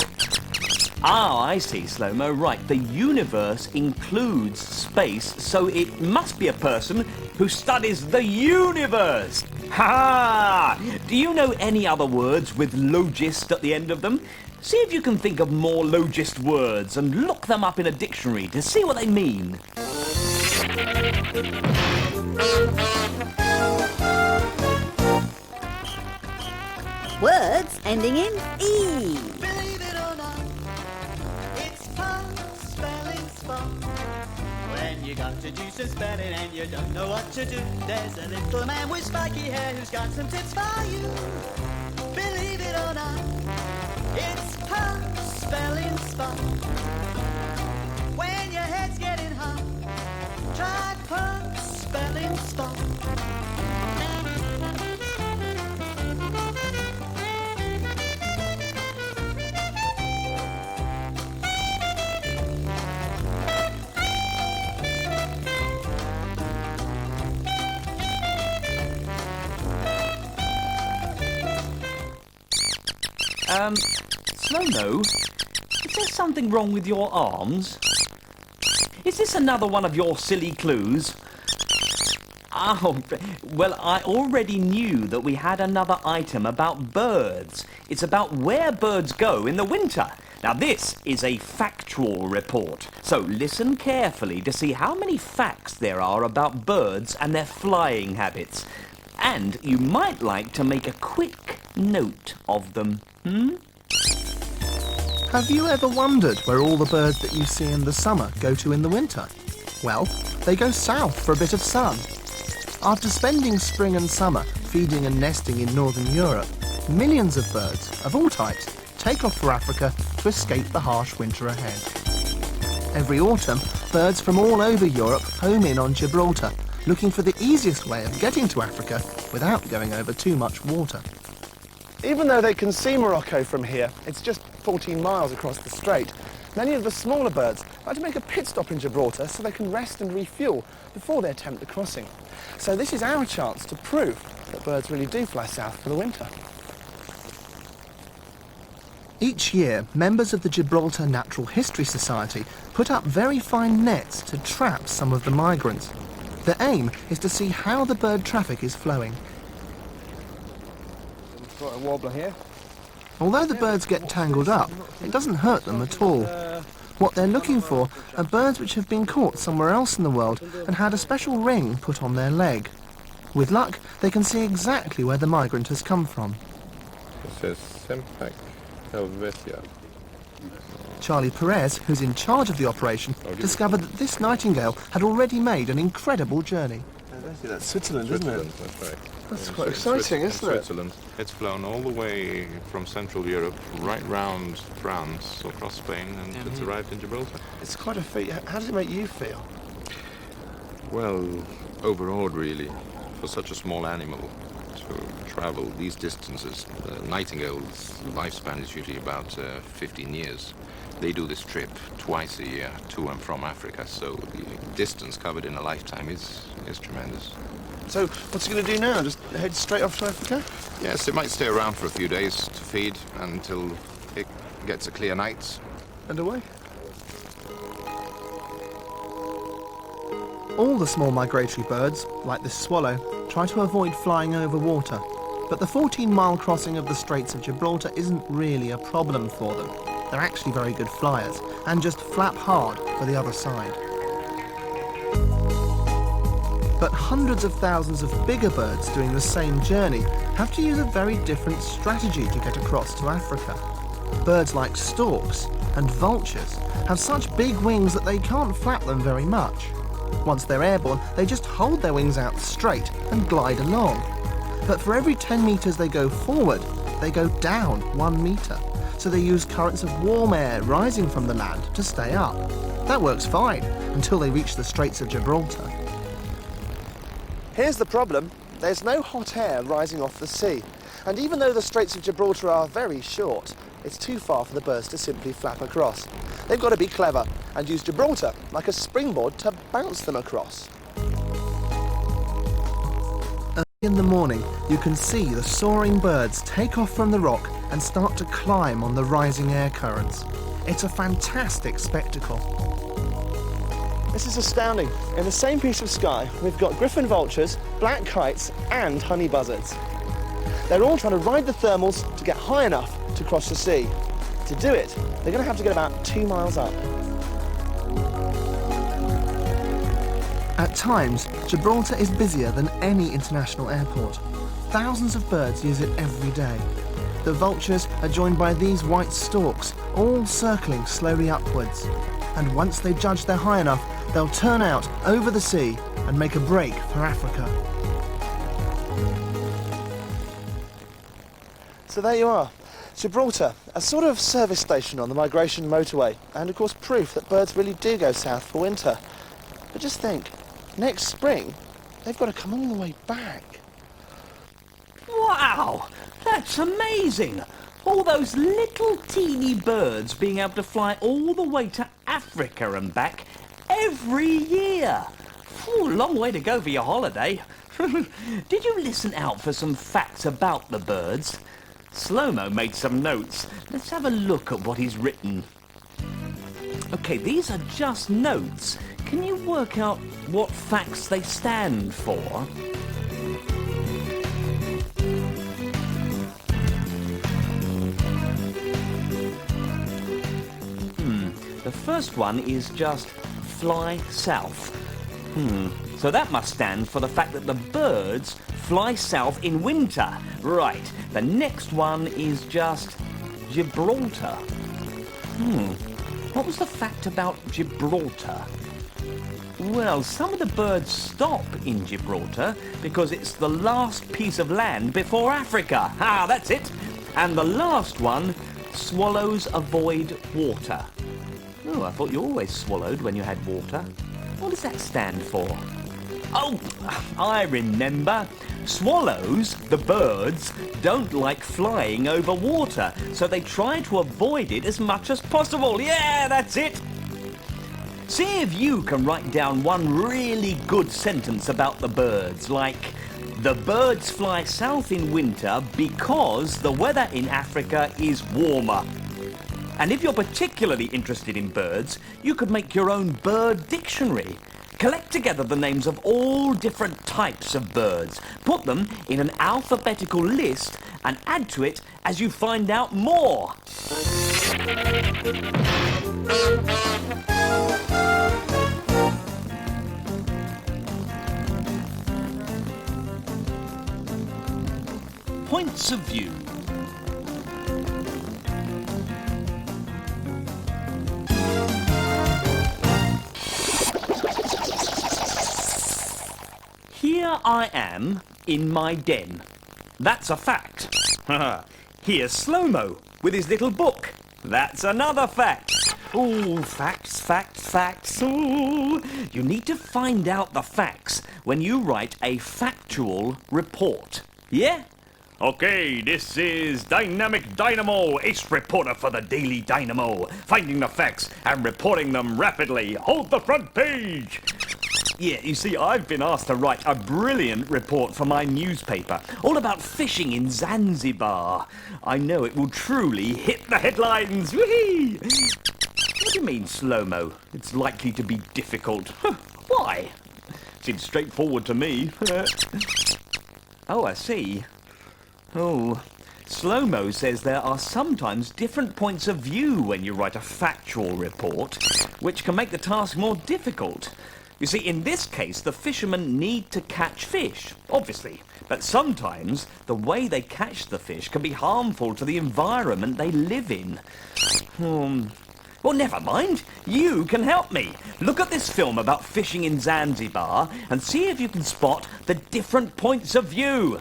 Ah, I see, Slow-mo. Right, the universe includes space, so it must be a person who studies the universe. Ha! Do you know any other words with logist at the end of them? See if you can think of more logist words and look them up in a dictionary to see what they mean. Words ending in E. Believe it or not, it's fun spelling spot. When you got to do some spelling and you don't know what to do, there's a little man with spiky hair who's got some tips for you. Believe it or not, it's fun spelling spot. When your head's getting hot, try fun spelling spot. Slow-mo, is there something wrong with your arms? Is this another one of your silly clues? Oh, well, I already knew that we had another item about birds. It's about where birds go in the winter. Now, this is a factual report, so listen carefully to see how many facts there are about birds and their flying habits. And you might like to make a quick note of them, Have you ever wondered where all the birds that you see in the summer go to in the winter? Well, they go south for a bit of sun. After spending spring and summer feeding and nesting in northern Europe, millions of birds, of all types, take off for Africa to escape the harsh winter ahead. Every autumn, birds from all over Europe home in on Gibraltar, looking for the easiest way of getting to Africa without going over too much water. Even though they can see Morocco from here, it's just 14 miles across the strait. Many of the smaller birds like to make a pit stop in Gibraltar so they can rest and refuel before they attempt the crossing. So this is our chance to prove that birds really do fly south for the winter. Each year, members of the Gibraltar Natural History Society put up very fine nets to trap some of the migrants. Their aim is to see how the bird traffic is flowing. We've got a warbler here. Although the birds get tangled up, it doesn't hurt them at all. What they're looking for are birds which have been caught somewhere else in the world and had a special ring put on their leg. With luck, they can see exactly where the migrant has come from. It says Sempak Helvetia. Charlie Perez, who's in charge of the operation, discovered that this nightingale had already made an incredible journey. That's Switzerland, isn't it? That's right. That's quite exciting, isn't it? Switzerland. It's flown all the way from Central Europe, right round France, across Spain, and it's arrived in Gibraltar. It's quite a feat. How does it make you feel? Well, overawed, really, for such a small animal to travel these distances. The nightingale's lifespan is usually about 15 years. They do this trip twice a year to and from Africa, so the distance covered in a lifetime is tremendous. So, what's it going to do now? Just head straight off to Africa? Yes, it might stay around for a few days to feed until it gets a clear night. And away? All the small migratory birds, like this swallow, try to avoid flying over water. But the 14-mile crossing of the Straits of Gibraltar isn't really a problem for them. They're actually very good flyers and just flap hard for the other side. But hundreds of thousands of bigger birds doing the same journey have to use a very different strategy to get across to Africa. Birds like storks and vultures have such big wings that they can't flap them very much. Once they're airborne, they just hold their wings out straight and glide along. But for every 10 metres they go forward, they go down 1 metre. So they use currents of warm air rising from the land to stay up. That works fine until they reach the Straits of Gibraltar. Here's the problem. There's no hot air rising off the sea. And even though the Straits of Gibraltar are very short, it's too far for the birds to simply flap across. They've got to be clever and use Gibraltar like a springboard to bounce them across. Early in the morning, you can see the soaring birds take off from the rock and start to climb on the rising air currents. It's a fantastic spectacle. This is astounding. In the same piece of sky, we've got griffon vultures, black kites, and honey buzzards. They're all trying to ride the thermals to get high enough to cross the sea. To do it, they're going to have to get about 2 miles up. At times, Gibraltar is busier than any international airport. Thousands of birds use it every day. The vultures are joined by these white storks, all circling slowly upwards. And once they judge they're high enough, they'll turn out over the sea and make a break for Africa. So there you are. Gibraltar, a sort of service station on the migration motorway, and of course proof that birds really do go south for winter. But just think, next spring, they've got to come all the way back. Wow! That's amazing! All those little teeny birds being able to fly all the way to Africa and back every year. Ooh, long way to go for your holiday. Did you listen out for some facts about the birds? Slow-mo made some notes. Let's have a look at what he's written. Okay, these are just notes. Can you work out what facts they stand for? The first one is just fly south. So that must stand for the fact that the birds fly south in winter. Right. The next one is just Gibraltar. What was the fact about Gibraltar? Well, some of the birds stop in Gibraltar because it's the last piece of land before Africa. Ah, that's it. And the last one, swallows avoid water. Oh, I thought you always swallowed when you had water. What does that stand for? Oh, I remember. Swallows, the birds, don't like flying over water, so they try to avoid it as much as possible. Yeah, that's it. See if you can write down one really good sentence about the birds, like, the birds fly south in winter because the weather in Africa is warmer. And if you're particularly interested in birds, you could make your own bird dictionary. Collect together the names of all different types of birds, put them in an alphabetical list, and add to it as you find out more. Points of view. Here I am in my den. That's a fact. Here's Slow-Mo with his little book. That's another fact. Ooh, facts, facts, facts. Ooh. You need to find out the facts when you write a factual report. Yeah? Okay, this is Dynamic Dynamo, ace reporter for the Daily Dynamo, finding the facts and reporting them rapidly. Hold the front page. Yeah, you see, I've been asked to write a brilliant report for my newspaper, all about fishing in Zanzibar. I know it will truly hit the headlines. Whee! What do you mean, Slow-Mo? It's likely to be difficult. Why? Seems straightforward to me. Oh, I see. Oh, Slow-Mo says there are sometimes different points of view when you write a factual report, which can make the task more difficult. You see, in this case, the fishermen need to catch fish, obviously. But sometimes the way they catch the fish can be harmful to the environment they live in. Well, never mind. You can help me. Look at this film about fishing in Zanzibar and see if you can spot the different points of view.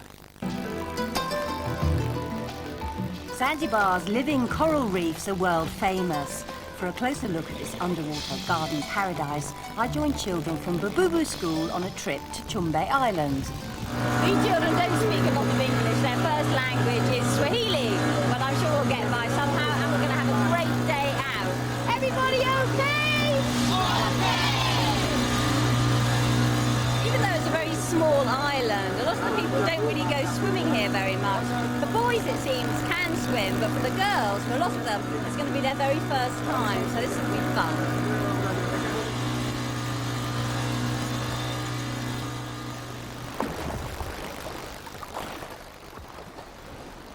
Zanzibar's living coral reefs are world famous. For a closer look at this underwater garden paradise, I joined children from Babubu School on a trip to Chumbe Island. These children don't speak a lot of English. Their first language is Swahili, but I'm sure we'll get by somehow, and we're going to have a great day out. Everybody okay? Even though it's a very small island, a lot of the people don't really go swimming here very much. The boys, it seems, can swim, but for the girls, for a lot of them, it's going to be their very first time, so this will be fun.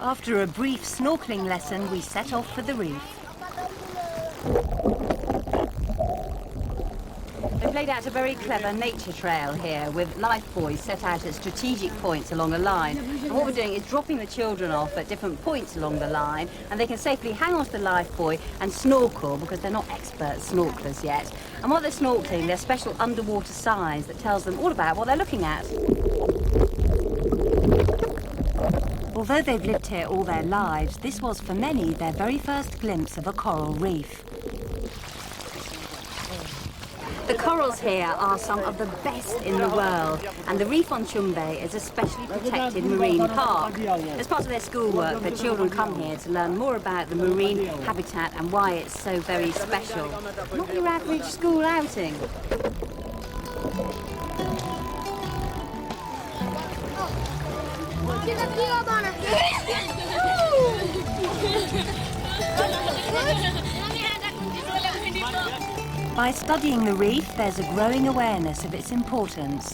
After a brief snorkeling lesson, we set off for the reef. They've laid out a very clever nature trail here with life buoys set out at strategic points along a line. And what we're doing is dropping the children off at different points along the line, and they can safely hang onto the life buoy and snorkel because they're not expert snorkelers yet. And while they're snorkeling, there's special underwater signs that tells them all about what they're looking at. Although they've lived here all their lives, this was for many their very first glimpse of a coral reef. The corals here are some of the best in the world, and the reef on Chumbe is a specially protected marine park. As part of their schoolwork, the children come here to learn more about the marine habitat and why it's so very special. Not your average school outing. By studying the reef, there's a growing awareness of its importance.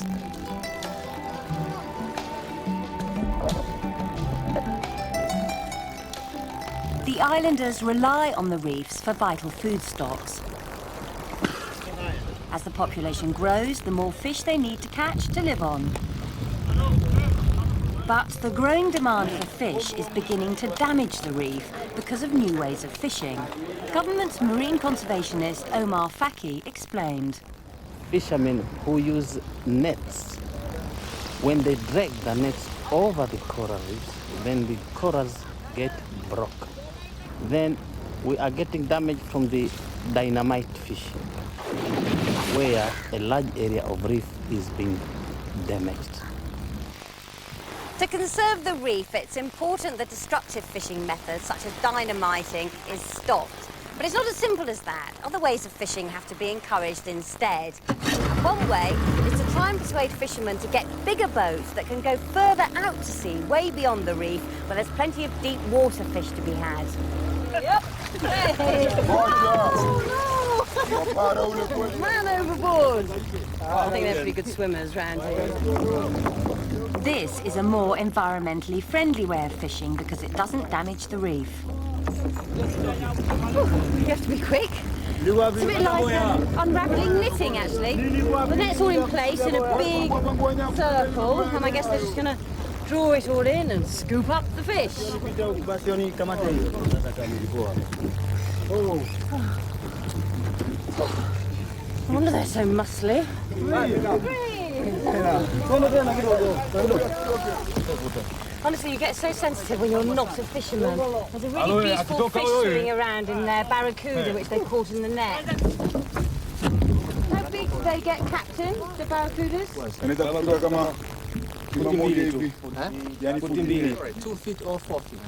The islanders rely on the reefs for vital food stocks. As the population grows, the more fish they need to catch to live on. But the growing demand for fish is beginning to damage the reef because of new ways of fishing. Government marine conservationist Omar Faki explained. Fishermen who use nets, when they drag the nets over the coral reefs, then the corals get broke. Then we are getting damage from the dynamite fishing, where a large area of reef is being damaged. To conserve the reef, it's important that destructive fishing methods such as dynamiting is stopped. But it's not as simple as that. Other ways of fishing have to be encouraged instead. One way is to try and persuade fishermen to get bigger boats that can go further out to sea, way beyond the reef, where there's plenty of deep water fish to be had. Yep. Hey. Oh, no. Man overboard. I think they're pretty good swimmers round here. This is a more environmentally friendly way of fishing because it doesn't damage the reef. You have to be quick. It's a bit like unravelling knitting, actually. The net's all in place in a big circle, and I guess they're just going to draw it all in and scoop up the fish. I wonder they're so muscly. Honestly, you get so sensitive when you're not a fisherman. There's a really beautiful fish swimming around in there, barracuda, which they caught in the net. How big do they get, Captain, the barracudas? 2 feet or 4 feet.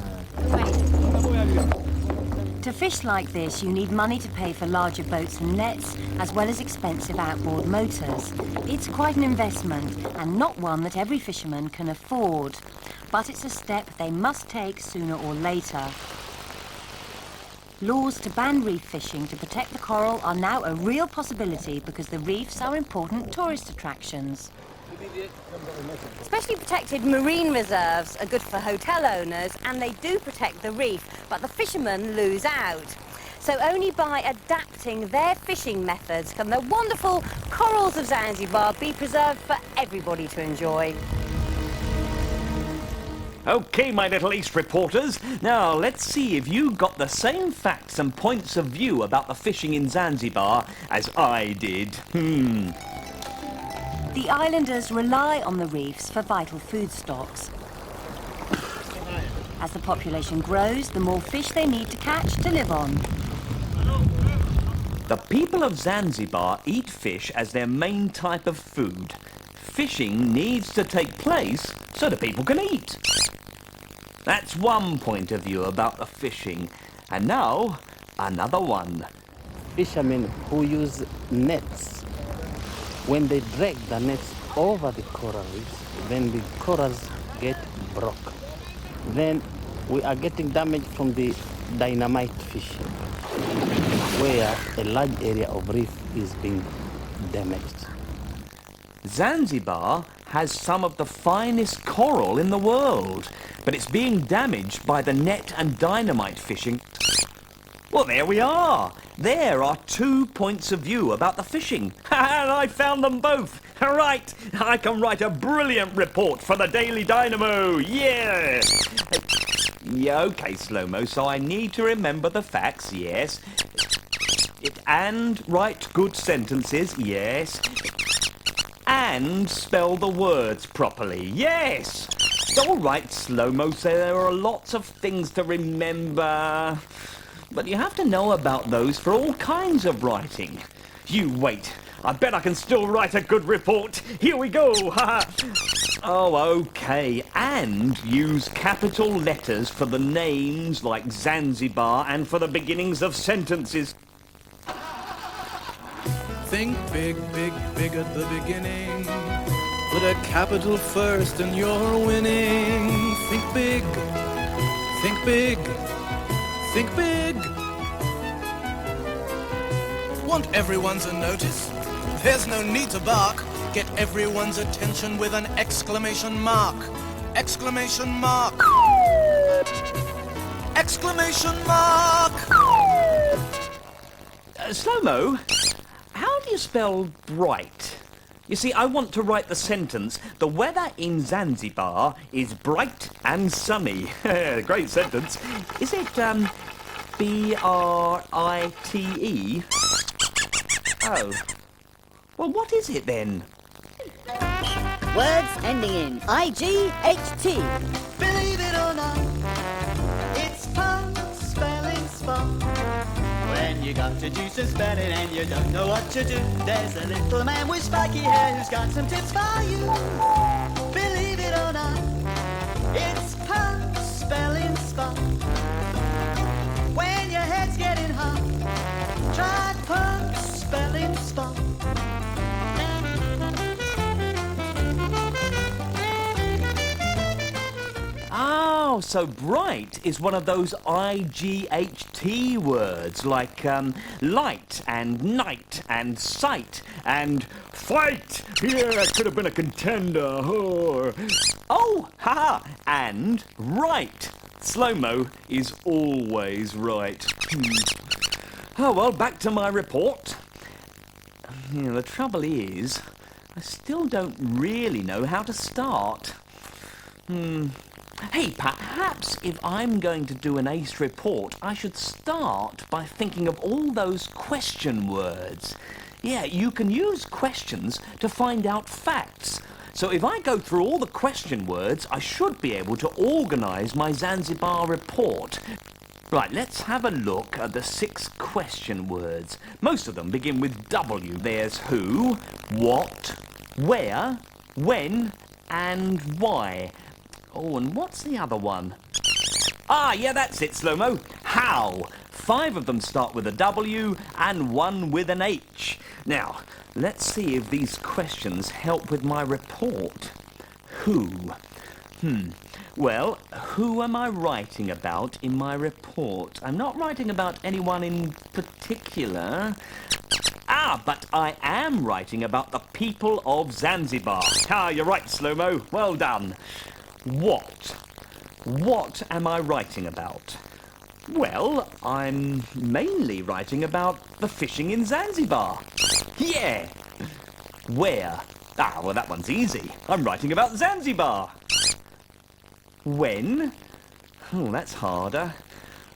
To fish like this, you need money to pay for larger boats and nets, as well as expensive outboard motors. It's quite an investment, and not one that every fisherman can afford. But it's a step they must take sooner or later. Laws to ban reef fishing to protect the coral are now a real possibility because the reefs are important tourist attractions. Specially protected marine reserves are good for hotel owners, and they do protect the reef, but the fishermen lose out. So only by adapting their fishing methods can the wonderful corals of Zanzibar be preserved for everybody to enjoy. OK, my little East reporters, now let's see if you got the same facts and points of view about the fishing in Zanzibar as I did. The islanders rely on the reefs for vital food stocks. As the population grows, the more fish they need to catch to live on. The people of Zanzibar eat fish as their main type of food. Fishing needs to take place so the people can eat. That's one point of view about the fishing. And now, another one. Fishermen who use nets, when they drag the nets over the coral reefs, then the corals get broke. Then we are getting damage from the dynamite fishing, where a large area of reef is being damaged. Zanzibar has some of the finest coral in the world, but it's being damaged by the net and dynamite fishing. Well, there we are. There are 2 points of view about the fishing. And I found them both. Right, I can write a brilliant report for the Daily Dynamo. Yeah. Yeah, OK, Slow-Mo, so I need to remember the facts, yes. And write good sentences, yes. And spell the words properly, yes. All right, Slow-Mo, so there are lots of things to remember. But you have to know about those for all kinds of writing. You wait. I bet I can still write a good report. Here we go. Oh, OK. And use capital letters for the names like Zanzibar and for the beginnings of sentences. Think big, big, big at the beginning. Put a capital first and you're winning. Think big, think big, think big. Want everyone to notice? There's no need to bark. Get everyone's attention with an exclamation mark. Exclamation mark. Exclamation mark. Slow-mo, how do you spell bright? You see, I want to write the sentence, the weather in Zanzibar is bright and sunny. Great sentence. Is it, B-R-I-T-E? Oh. Well, what is it then? Words ending in I-G-H-T. Believe it or not, it's fun spelling spot. When you got to do some spelling and you don't know what to do, there's a little man with spiky hair who's got some tips for you. Believe it or not, it's fun spelling spot. When your head's getting hot, try fun spelling spot. Oh, so bright is one of those I-G-H-T words, like light and night and sight and fight. Yeah, that could have been a contender. Oh, ha, and right. Slow-mo is always right. Oh, well, back to my report. The trouble is, I still don't really know how to start. Hey, perhaps if I'm going to do an ace report, I should start by thinking of all those question words. Yeah, you can use questions to find out facts. So if I go through all the question words, I should be able to organise my Zanzibar report. Right, let's have a look at the 6 question words. Most of them begin with W. There's who, what, where, when, and why. Oh, and what's the other one? Ah, yeah, that's it, Slow-mo. How. 5 of them start with a W and 1 with an H. Now, let's see if these questions help with my report. Who? Well, who am I writing about in my report? I'm not writing about anyone in particular. Ah, but I am writing about the people of Zanzibar. Ah, you're right, Slow-mo. Well done. What? What am I writing about? Well, I'm mainly writing about the fishing in Zanzibar. Yeah! Where? Ah, well, that one's easy. I'm writing about Zanzibar. When? Oh, that's harder.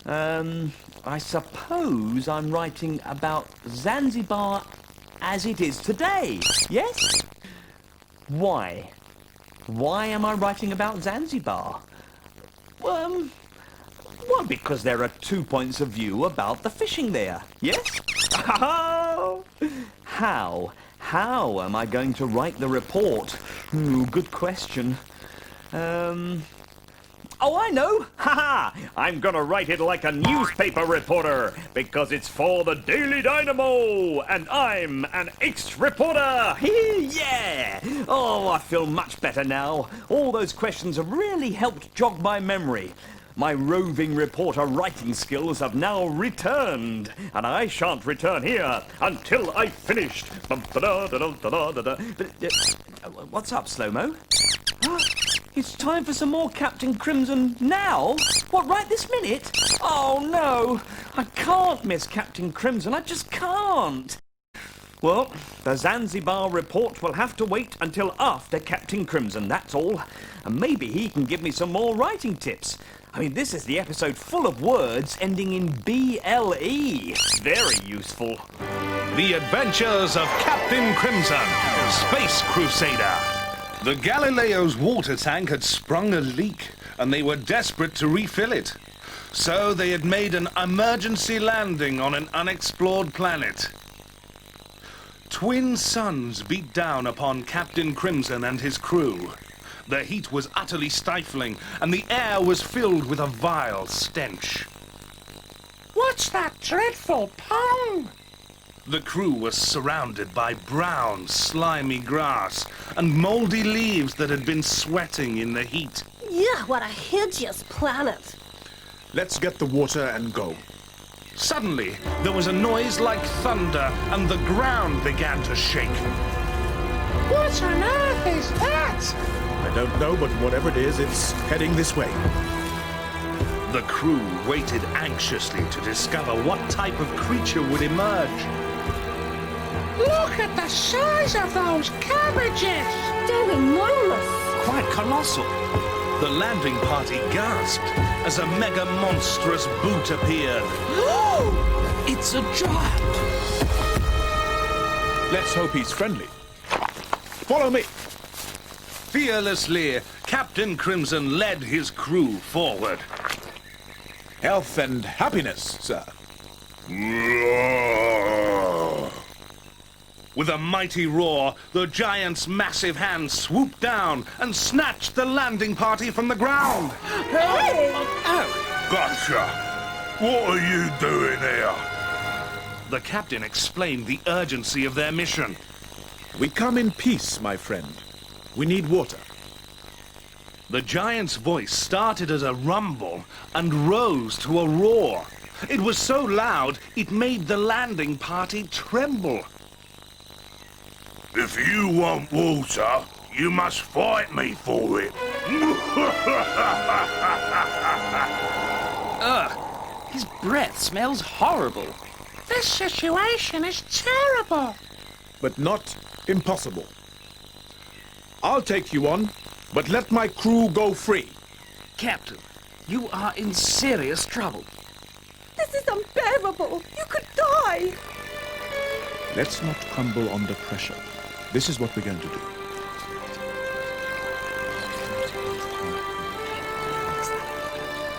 I suppose I'm writing about Zanzibar as it is today. Yes? Why? Why am I writing about Zanzibar? Well, because there are 2 points of view about the fishing there. Yes? How? How am I going to write the report? Ooh, good question. Oh, I know! Ha-ha! I'm gonna write it like a newspaper reporter, because it's for the Daily Dynamo, and I'm an ace reporter! Yeah! Oh, I feel much better now. All those questions have really helped jog my memory. My roving reporter writing skills have now returned, and I shan't return here until I've finished. What's up, Slow-mo? It's time for some more Captain Crimson now? What, right this minute? Oh, no. I can't miss Captain Crimson. I just can't. Well, the Zanzibar report will have to wait until after Captain Crimson, that's all. And maybe he can give me some more writing tips. I mean, this is the episode full of words ending in B-L-E. Very useful. The Adventures of Captain Crimson, Space Crusader. The Galileo's water tank had sprung a leak, and they were desperate to refill it. So they had made an emergency landing on an unexplored planet. Twin suns beat down upon Captain Crimson and his crew. The heat was utterly stifling, and the air was filled with a vile stench. What's that dreadful pong? The crew was surrounded by brown, slimy grass and mouldy leaves that had been sweating in the heat. Yeah, what a hideous planet. Let's get the water and go. Suddenly, there was a noise like thunder, and the ground began to shake. What on earth is that? I don't know, but whatever it is, it's heading this way. The crew waited anxiously to discover what type of creature would emerge. Look at the size of those cabbages! They're enormous. Quite colossal. The landing party gasped as a mega monstrous boot appeared. It's a giant. Let's hope he's friendly. Follow me. Fearlessly, Captain Crimson led his crew forward. Health and happiness, sir. With a mighty roar, the giant's massive hand swooped down and snatched the landing party from the ground. Gotcha! What are you doing here? The captain explained the urgency of their mission. We come in peace, my friend. We need water. The giant's voice started as a rumble and rose to a roar. It was so loud, it made the landing party tremble. If you want water, you must fight me for it. Ugh, his breath smells horrible. This situation is terrible. But not impossible. I'll take you on, but let my crew go free. Captain, you are in serious trouble. This is unbearable. You could die. Let's not crumble under pressure. This is what we're going to do.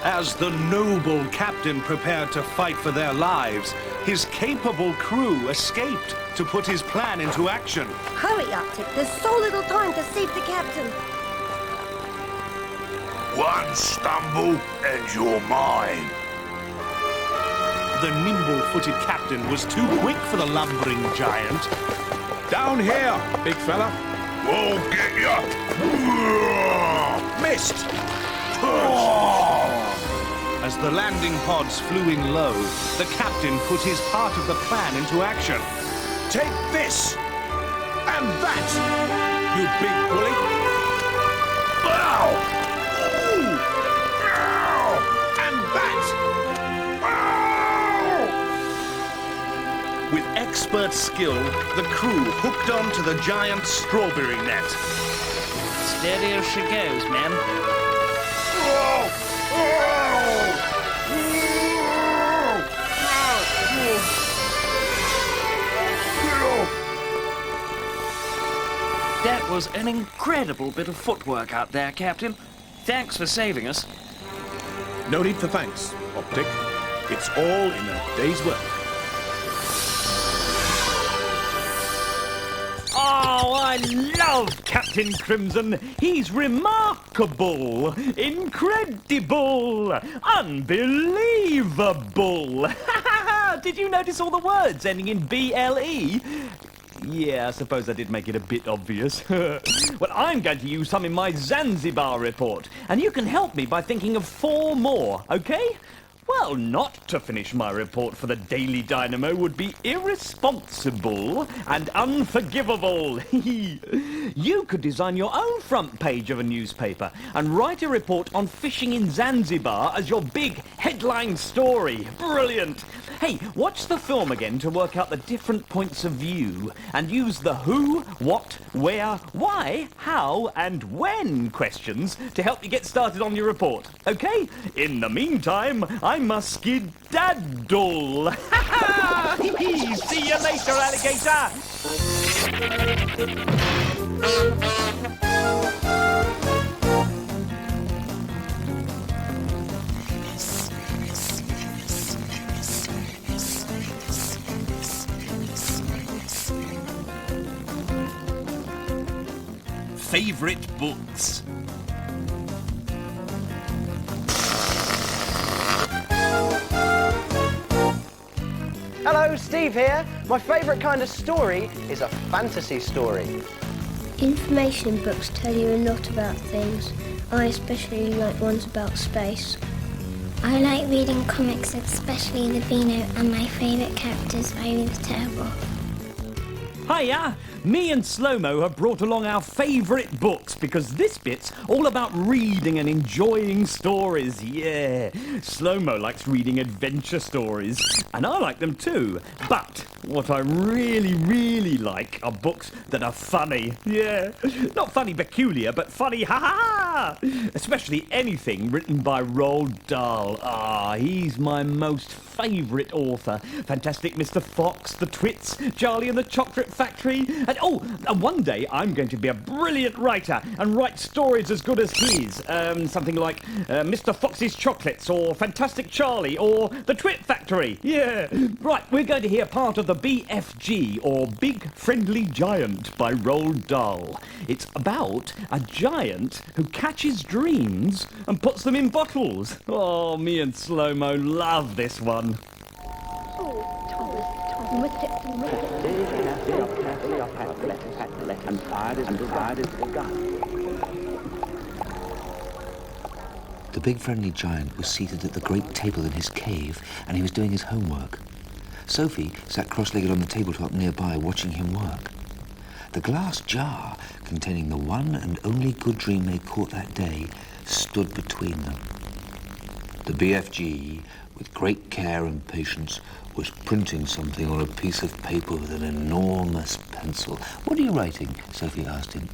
As the noble captain prepared to fight for their lives, his capable crew escaped to put his plan into action. Hurry up, Tip. There's so little time to save the captain. One stumble and you're mine. The nimble-footed captain was too quick for the lumbering giant. Down here, big fella. We'll get ya. Missed. As the landing pods flew in low, the captain put his part of the plan into action. Take this! And that! You big bully! Ow! Ooh. Ow. And that! With expert skill, the crew hooked onto the giant strawberry net. Steady as she goes, man. That was an incredible bit of footwork out there, Captain. Thanks for saving us. No need for thanks, Optic. It's all in a day's work. Oh, I love Captain Crimson. He's remarkable, incredible, unbelievable. Did you notice all the words ending in BLE? Yeah, I suppose I did make it a bit obvious. Well, I'm going to use some in my Zanzibar report, and you can help me by thinking of 4 more, okay? Well, not to finish my report for the Daily Dynamo would be irresponsible and unforgivable. You could design your own front page of a newspaper and write a report on fishing in Zanzibar as your big headline story. Brilliant. Hey, watch the film again to work out the different points of view and use the who, what, where, why, how, and when questions to help you get started on your report. Okay? In the meantime, I must skedaddle. See you later, alligator. Favorite books. Hello, Steve here. My favourite kind of story is a fantasy story. Information books tell you a lot about things. I especially like ones about space. I like reading comics, especially the Beano, and my favourite character is Ivy the Terrible. Hiya! Me and Slow-Mo have brought along our favourite books because this bit's all about reading and enjoying stories, yeah. Slow-Mo likes reading adventure stories, and I like them too. But what I really, really like are books that are funny, yeah. Not funny peculiar, but funny ha-ha-ha! Especially anything written by Roald Dahl. Ah, he's my most favourite author. Fantastic Mr. Fox, The Twits, Charlie and the Chocolate Factory, and one day I'm going to be a brilliant writer and write stories as good as his. Something like Mr. Fox's Chocolates, or Fantastic Charlie, or The Twit Factory. Yeah. Right, we're going to hear part of the BFG, or Big Friendly Giant, by Roald Dahl. It's about a giant who catches dreams and puts them in bottles. Oh, me and Slow-Mo love this one. The big friendly giant was seated at the great table in his cave, and he was doing his homework. Sophie sat cross-legged on the tabletop nearby, watching him work. The glass jar, containing the one and only good dream they caught that day, stood between them. The BFG, with great care and patience, was printing something on a piece of paper with an enormous pencil. "What are you writing?" Sophie asked him.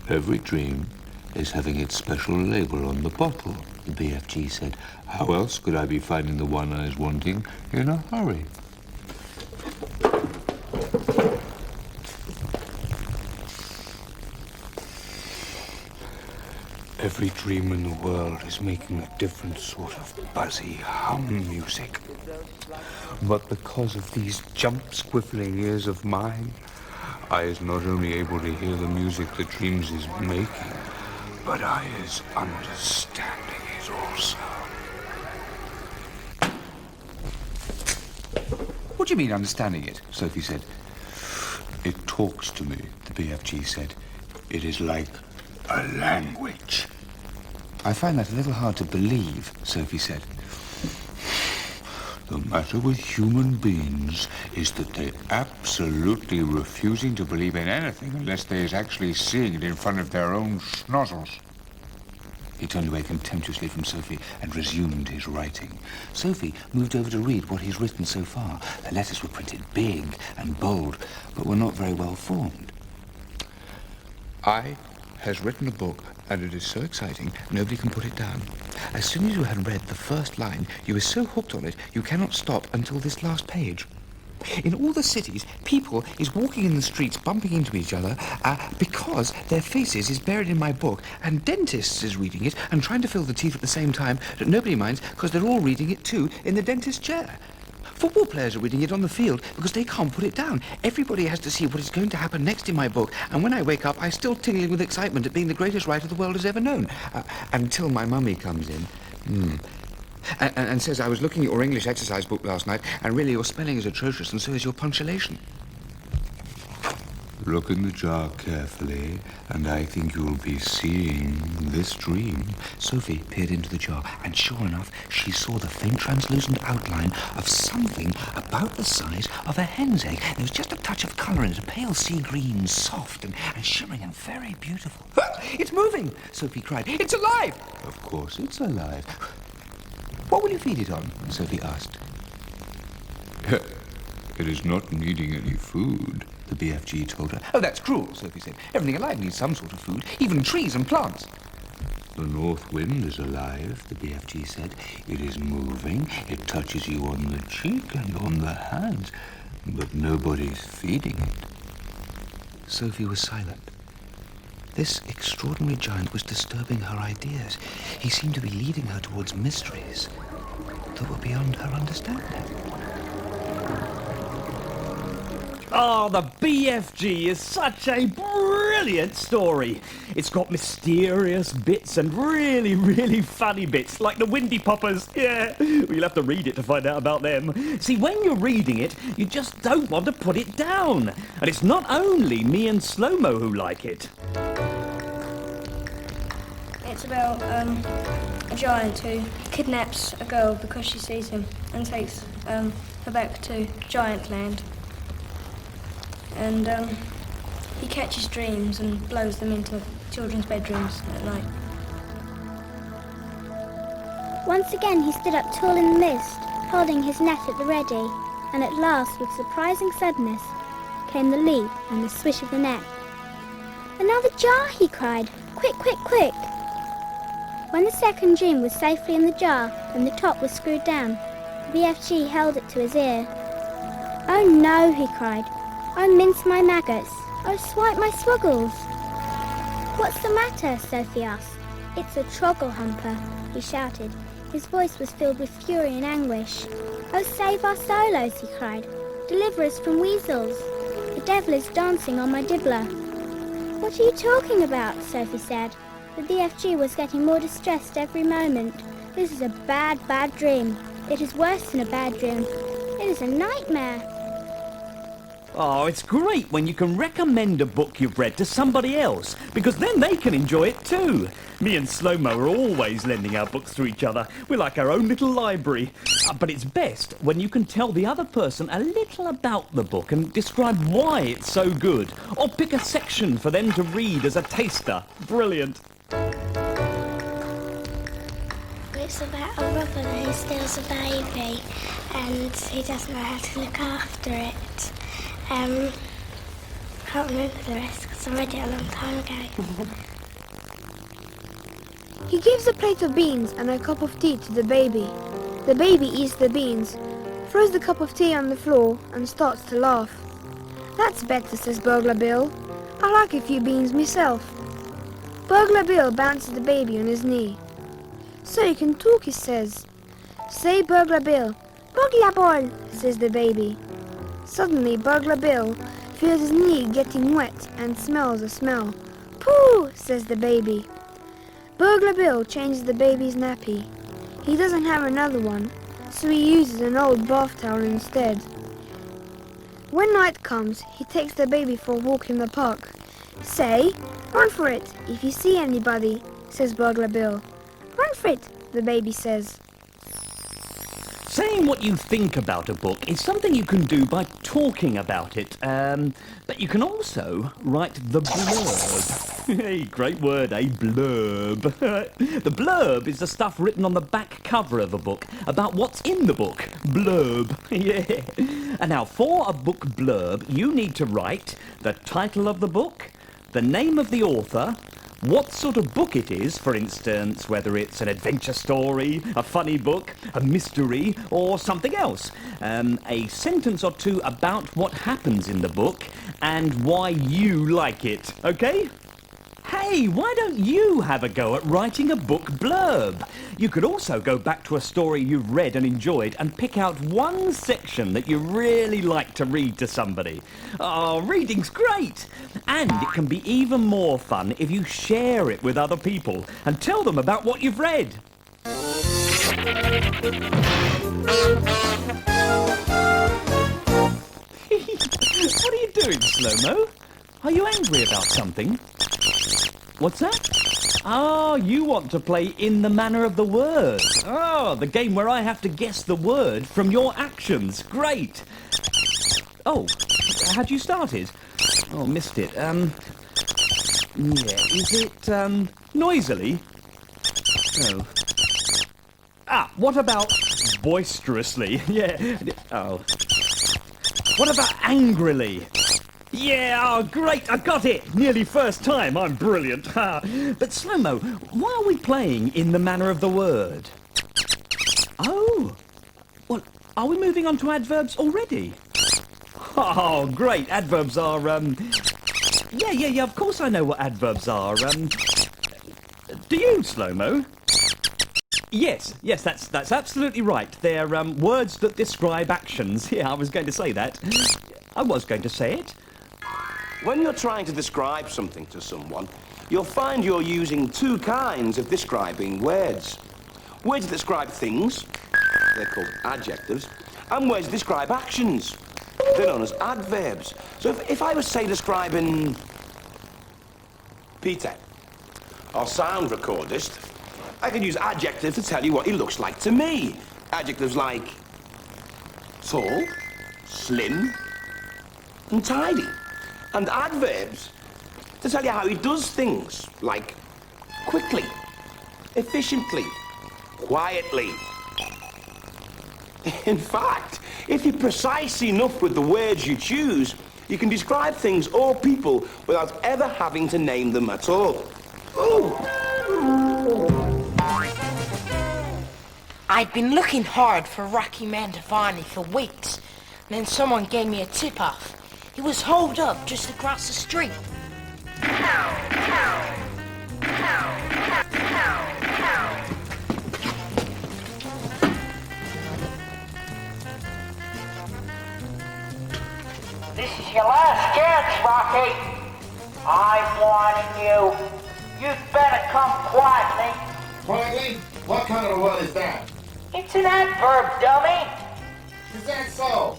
"Every dream is having its special label on the bottle," the BFG said. "How else could I be finding the one I was wanting in a hurry?" Every dream in the world is making a different sort of buzzy hum music. But because of these jump-squiffling ears of mine, I is not only able to hear the music the dreams is making, but I is understanding it also. "What do you mean, understanding it?" Sophie said. "It talks to me," the BFG said. "It is like a language." "I find that a little hard to believe," Sophie said. "The matter with human beings is that they're absolutely refusing to believe in anything unless they is actually seeing it in front of their own schnozzles." He turned away contemptuously from Sophie and resumed his writing. Sophie moved over to read what he's written so far. The letters were printed big and bold, but were not very well formed. "I has written a book, and it is so exciting, nobody can put it down. As soon as you had read the first line, you were so hooked on it, you cannot stop until this last page. In all the cities, people is walking in the streets, bumping into each other, because their faces is buried in my book, and dentists is reading it and trying to fill the teeth at the same time, but nobody minds, because they're all reading it too in the dentist's chair. Football players are reading it on the field because they can't put it down. Everybody has to see what is going to happen next in my book, and when I wake up, I'm still tingling with excitement at being the greatest writer the world has ever known. Until my mummy comes in. And says, I was looking at your English exercise book last night, and really your spelling is atrocious, and so is your punctuation. Look in the jar carefully, and I think you'll be seeing this dream. Sophie peered into the jar, and sure enough, she saw the faint translucent outline of something about the size of a hen's egg. There was just a touch of colour in it, a pale sea green, soft and shimmering and very beautiful. It's moving, Sophie cried. It's alive! Of course it's alive. What will you feed it on? Sophie asked. It is not needing any food, the BFG told her. Oh, that's cruel, Sophie said. Everything alive needs some sort of food, even trees and plants. The north wind is alive, the BFG said. It is moving. It touches you on the cheek and on the hands, but nobody's feeding it. Sophie was silent. This extraordinary giant was disturbing her ideas. He seemed to be leading her towards mysteries that were beyond her understanding. Oh, the BFG is such a brilliant story. It's got mysterious bits and really, really funny bits, like the Windy Poppers. Yeah, you'll have to read it to find out about them. See, when you're reading it, you just don't want to put it down. And it's not only me and Slow-Mo who like it. It's about a giant who kidnaps a girl because she sees him and takes her back to Giant Land. And he catches dreams and blows them into children's bedrooms at night. Once again he stood up tall in the mist, holding his net at the ready, and at last, with surprising suddenness, came the leap and the swish of the net. "Another jar!" he cried. "Quick, quick, quick!" When the second dream was safely in the jar and the top was screwed down, the BFG held it to his ear. "Oh no!" he cried. "Oh, mince my maggots! Oh, swipe my swoggles!" "What's the matter?" Sophie asked. "It's a troggle humper," he shouted. His voice was filled with fury and anguish. "Oh, save our solos!" he cried. "Deliver us from weasels! The devil is dancing on my dibbler." "What are you talking about?" Sophie said. The BFG was getting more distressed every moment. "This is a bad, bad dream. It is worse than a bad dream. It is a nightmare." Oh, it's great when you can recommend a book you've read to somebody else, because then they can enjoy it too. Me and Slow-Mo are always lending our books to each other. We're like our own little library. But it's best when you can tell the other person a little about the book and describe why it's so good, or pick a section for them to read as a taster. Brilliant. It's about a robber who steals a baby and he doesn't know how to look after it. I can't remember the rest because I read it a long time ago. He gives a plate of beans and a cup of tea to the baby. The baby eats the beans, throws the cup of tea on the floor and starts to laugh. "That's better," says Burglar Bill. "I like a few beans myself." Burglar Bill bounces the baby on his knee. "So you can talk," he says. "Say, Burglar Bill." "Burglar Ball," says the baby. Suddenly Burglar Bill feels his knee getting wet and smells a smell. "Pooh," says the baby. Burglar Bill changes the baby's nappy. He doesn't have another one, so he uses an old bath towel instead. When night comes, he takes the baby for a walk in the park. "Say, run for it if you see anybody," says Burglar Bill. "Run for it," the baby says. Saying what you think about a book is something you can do by talking about it, but you can also write the blurb. Hey, great word, eh? Blurb. The blurb is the stuff written on the back cover of a book about what's in the book. Blurb. Yeah. And now, for a book blurb, you need to write the title of the book, the name of the author, what sort of book it is, for instance, whether it's an adventure story, a funny book, a mystery, or something else. A sentence or two about what happens in the book and why you like it, okay? Hey, why don't you have a go at writing a book blurb? You could also go back to a story you've read and enjoyed and pick out one section that you really like to read to somebody. Oh, reading's great! And it can be even more fun if you share it with other people and tell them about what you've read. What are you doing, Slow-Mo? Are you angry about something? What's that? Oh, you want to play In the Manner of the Word. Oh, the game where I have to guess the word from your actions. Great. Oh, had you started? Oh, missed it. Yeah, is it, noisily? Oh. Ah, what about boisterously? Yeah. Oh. What about angrily? Yeah, oh, great, I got it! Nearly first time, I'm brilliant. But Slow-Mo, why are we playing In the Manner of the Word? Oh, well, are we moving on to adverbs already? Oh, great, adverbs are, Yeah, of course I know what adverbs are, Do you, Slow-Mo? Yes, that's absolutely right. They're, words that describe actions. Yeah, I was going to say that. I was going to say it. When you're trying to describe something to someone, you'll find you're using two kinds of describing words. Words that describe things, they're called adjectives, and words that describe actions, they're known as adverbs. So if I was, say, describing Peter, or sound recordist, I can use adjectives to tell you what he looks like to me. Adjectives like tall, slim, and tidy. And adverbs to tell you how he does things, like quickly, efficiently, quietly. In fact, if you're precise enough with the words you choose, you can describe things or people without ever having to name them at all. Ooh! I'd been looking hard for Rocky Mantovani for weeks, and then someone gave me a tip-off. He was holed up just across the street. This is your last chance, Rocky. I'm warning you. You'd better come quietly. Quietly? What kind of a word is that? It's an adverb, dummy. Is that so?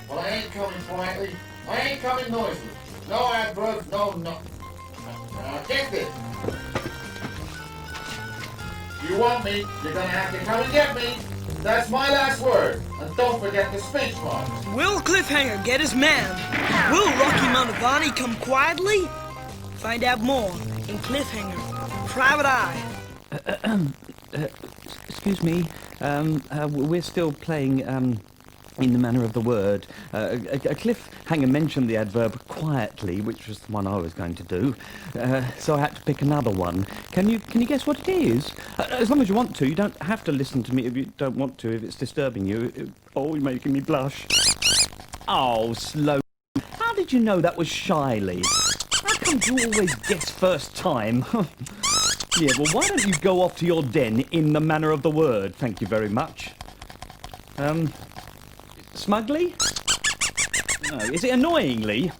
Well, I ain't coming quietly. I ain't coming noisily. No adverbs, no. Now, get this. You want me, you're gonna have to come and get me. That's my last word. And don't forget the speech marks. Will Cliffhanger get his man? Will Rocky Mantovani come quietly? Find out more in Cliffhanger, Private Eye. Excuse me, we're still playing, in the manner of the word. A cliffhanger mentioned the adverb quietly, which was the one I was going to do, so I had to pick another one. Can you guess what it is? As long as you want to. You don't have to listen to me if you don't want to, if it's disturbing you. Oh, you're making me blush. Oh, slow. How did you know that was Shyly? How come you always guess first time? Yeah, well, why don't you go off to your den in the manner of the word? Thank you very much. Smugly? No, is it annoyingly?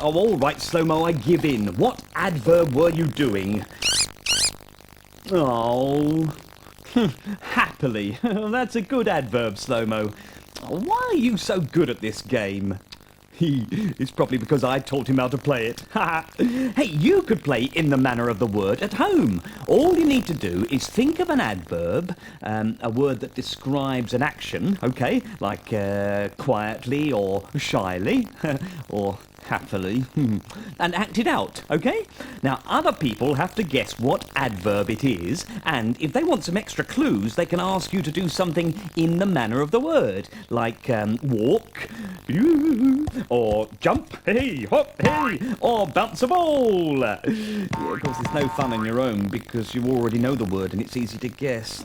Oh, all right, Slow-Mo, I give in. What adverb were you doing? Oh, happily. That's a good adverb, Slow-Mo. Oh, why are you so good at this game? It's probably because I taught him how to play it. Hey, you could play in the manner of the word at home. All you need to do is think of an adverb, a word that describes an action, okay, like quietly or shyly, or happily, and act it out, okay? Now, other people have to guess what adverb it is, and if they want some extra clues, they can ask you to do something in the manner of the word, like walk, or jump, hey, hop, hey, or bounce a ball. Yeah, of course, it's no fun on your own because you already know the word and it's easy to guess.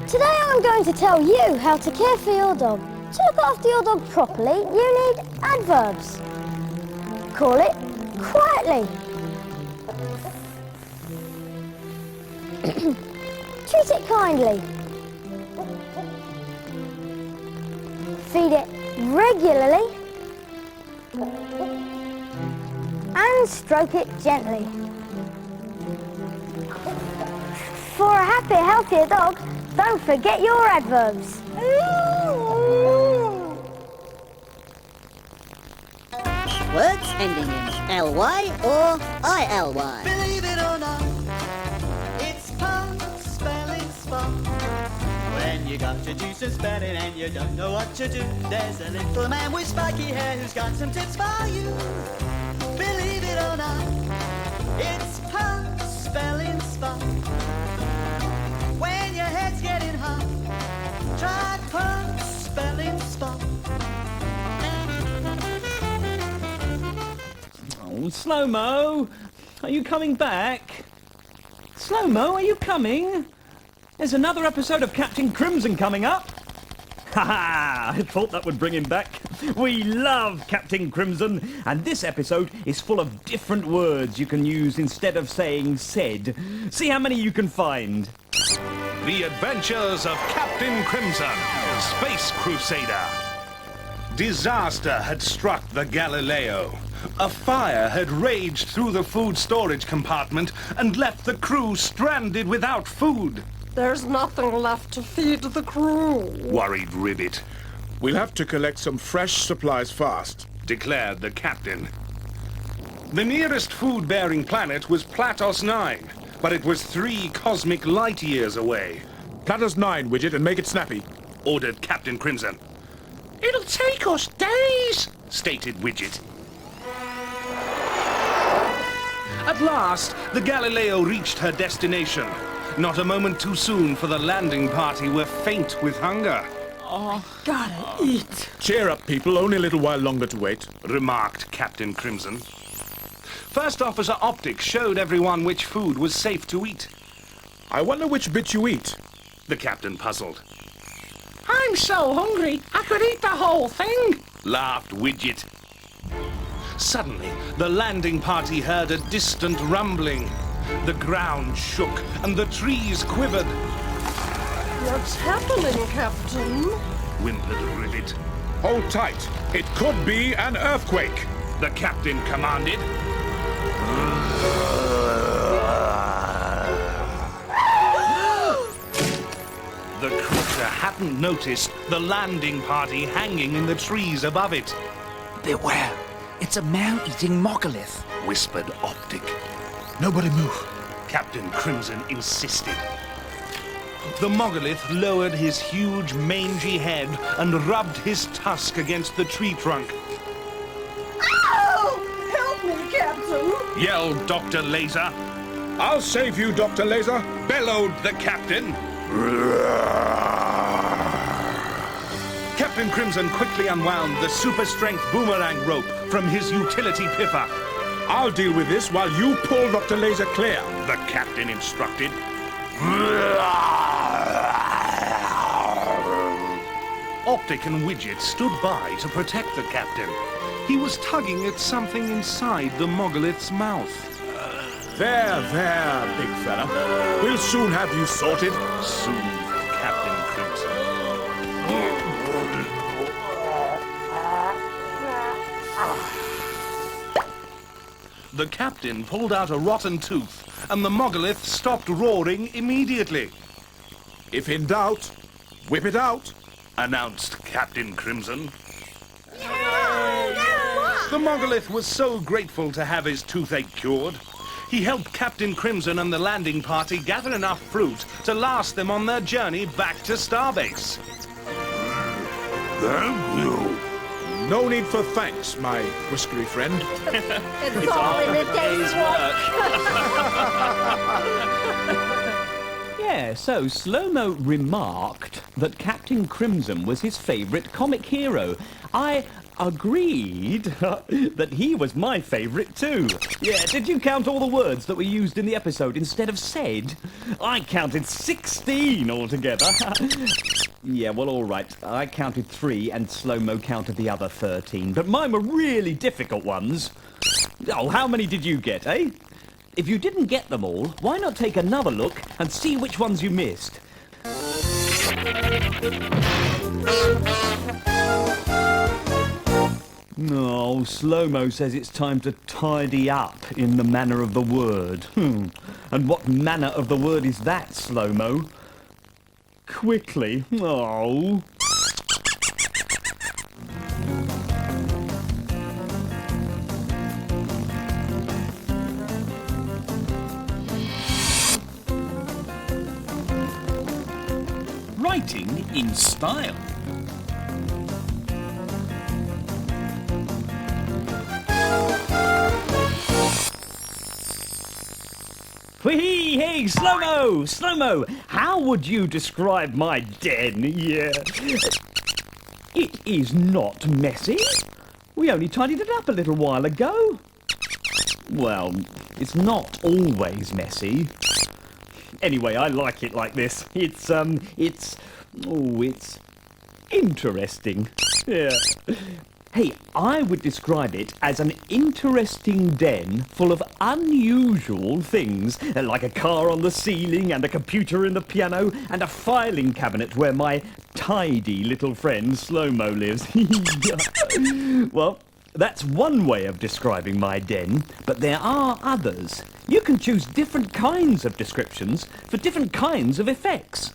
Today I'm going to tell you how to care for your dog. To look after your dog properly, you need adverbs. Call it quietly. Treat it kindly. Feed it regularly. And stroke it gently. For a happier, healthier dog, don't forget your adverbs. Words ending in ly or ILY. Believe it or not, it's fun spelling spot. When you got your juice and spelling and you don't know what to do, there's a little man with spiky hair who's got some tips for you. Believe it or not, it's fun spelling spot. When your head's getting hot, try fun spelling spot. Oh, Slow-Mo, are you coming back? Slow-Mo, are you coming? There's another episode of Captain Crimson coming up. Ha ha! I thought that would bring him back. We love Captain Crimson, and this episode is full of different words you can use instead of saying said. See how many you can find. The Adventures of Captain Crimson, Space Crusader. Disaster had struck the Galileo. A fire had raged through the food storage compartment and left the crew stranded without food. There's nothing left to feed the crew. Worried Ribbit. We'll have to collect some fresh supplies fast, declared the captain. The nearest food-bearing planet was Platos 9, but it was 3 cosmic light years away. Platos 9, Widget, and make it snappy, ordered Captain Crimson. It'll take us days, stated Widget. At last, the Galileo reached her destination. Not a moment too soon, for the landing party were faint with hunger. Oh, gotta eat. Cheer up, people. Only a little while longer to wait, remarked Captain Crimson. First Officer Optic showed everyone which food was safe to eat. I wonder which bit you eat, the captain puzzled. I'm so hungry, I could eat the whole thing, laughed Widget. Suddenly, the landing party heard a distant rumbling. The ground shook and the trees quivered. What's happening, Captain? Whimpered Rivet. Hold tight. It could be an earthquake, the captain commanded. The creature hadn't noticed the landing party hanging in the trees above it. Beware, it's a man-eating Mogolith, whispered Optic. Nobody move, Captain Crimson insisted. The Mogolith lowered his huge mangy head and rubbed his tusk against the tree trunk. Ow! Help me, Captain! Yelled Dr. Laser. I'll save you, Dr. Laser, bellowed the captain. Captain Crimson quickly unwound the super-strength boomerang rope from his utility piffer. I'll deal with this while you pull Dr. Laser clear, the captain instructed. Optic and Widget stood by to protect the captain. He was tugging at something inside the Mogolith's mouth. There, big fella. We'll soon have you sorted. Soothed Captain Crimson. The captain pulled out a rotten tooth, and the Mogolith stopped roaring immediately. If in doubt, whip it out, announced Captain Crimson. The Mogolith was so grateful to have his toothache cured. He helped Captain Crimson and the landing party gather enough fruit to last them on their journey back to Starbase. Thank you. No need for thanks, my whiskery friend. It's all in a day's work. Yeah, so Slow-Mo remarked that Captain Crimson was his favourite comic hero. I agreed that he was my favourite too. Yeah, did you count all the words that were used in the episode instead of said? I counted 16 altogether. Yeah, well, all right. I counted 3 and Slow-Mo counted the other 13. But mine were really difficult ones. Oh, how many did you get, eh? If you didn't get them all, why not take another look and see which ones you missed? No, Slow-Mo says it's time to tidy up in the manner of the word. And what manner of the word is that, Slow-Mo? Quickly. Oh. Writing in style. Hey, Slow-Mo! Slow-Mo! How would you describe my den? Yeah. It is not messy. We only tidied it up a little while ago. Well, it's not always messy. Anyway, I like it like this. It's interesting. Yeah. Hey, I would describe it as an interesting den full of unusual things, like a car on the ceiling and a computer in the piano and a filing cabinet where my tidy little friend Slow-Mo lives. Well, that's one way of describing my den, but there are others. You can choose different kinds of descriptions for different kinds of effects.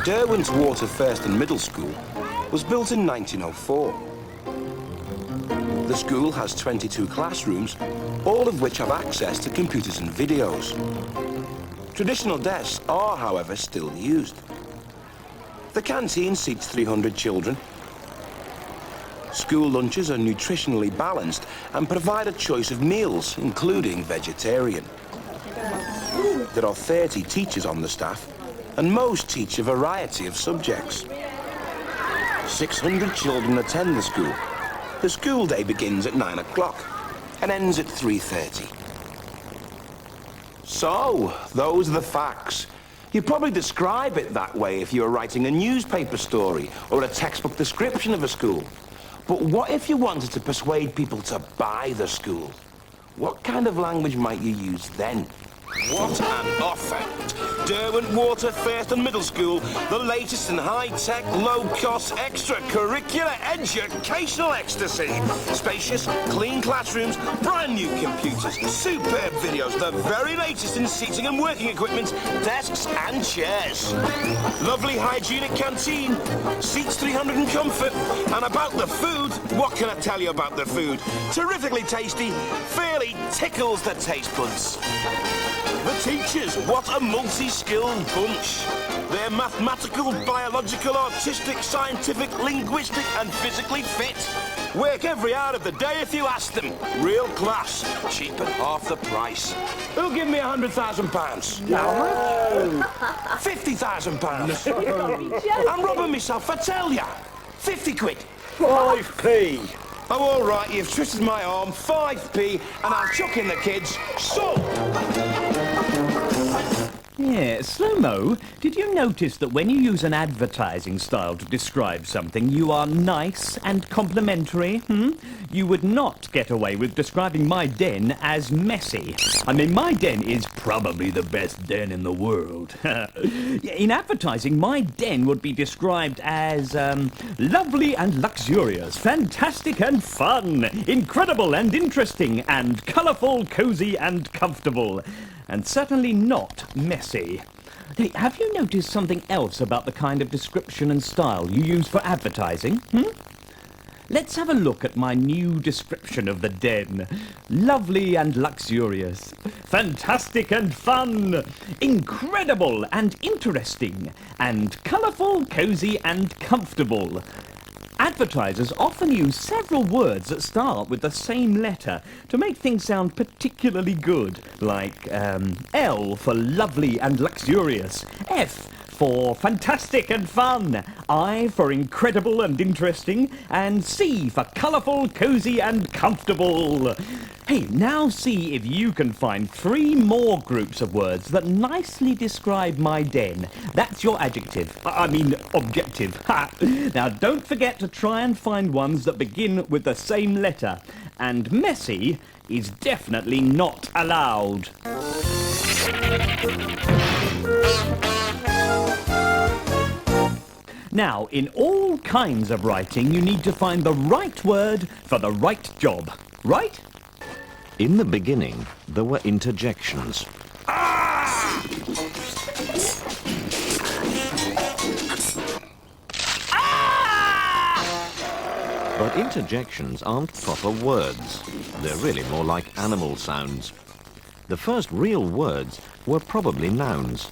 Derwent's Water First and Middle School was built in 1904. The school has 22 classrooms, all of which have access to computers and videos. Traditional desks are, however, still used. The canteen seats 300 children. School lunches are nutritionally balanced and provide a choice of meals, including vegetarian. There are 30 teachers on the staff, and most teach a variety of subjects. 600 children attend the school. The school day begins at 9 o'clock and ends at 3:30. So, those are the facts. You'd probably describe it that way if you were writing a newspaper story or a textbook description of a school. But what if you wanted to persuade people to buy the school? What kind of language might you use then? What an offer! Derwent Water First and Middle School, the latest in high-tech, low-cost, extracurricular educational ecstasy. Spacious, clean classrooms, brand new computers, superb videos, the very latest in seating and working equipment, desks and chairs. Lovely hygienic canteen, seats 300 in comfort. And about the food, what can I tell you about the food? Terrifically tasty, fairly tickles the taste buds. The teachers, what a multi-skilled bunch. They're mathematical, biological, artistic, scientific, linguistic and physically fit. Work every hour of the day if you ask them. Real class, cheap at half the price. Who'll give me £100,000? No. £50,000. I'm robbing myself, I tell ya. 50 quid. 5p. Oh, all right, you've twisted my arm, 5p, and I'll chuck in the kids. So! Yeah, Slow-Mo, did you notice that when you use an advertising style to describe something, you are nice and complimentary, You would not get away with describing my den as messy. I mean, my den is probably the best den in the world. In advertising, my den would be described as, lovely and luxurious, fantastic and fun, incredible and interesting, and colourful, cosy and comfortable. And certainly not messy. Hey, have you noticed something else about the kind of description and style you use for advertising? Let's have a look at my new description of the den. Lovely and luxurious. Fantastic and fun. Incredible and interesting. And colourful, cosy and comfortable. Advertisers often use several words that start with the same letter to make things sound particularly good, like L for lovely and luxurious, F for fantastic and fun, I for incredible and interesting, and C for colourful, cosy and comfortable. Hey, now see if you can find 3 more groups of words that nicely describe my den. That's your adjective. I mean, objective. Ha! Now, don't forget to try and find ones that begin with the same letter. And messy is definitely not allowed. Now, in all kinds of writing, you need to find the right word for the right job. Right? In the beginning, there were interjections. But interjections aren't proper words. They're really more like animal sounds. The first real words were probably nouns.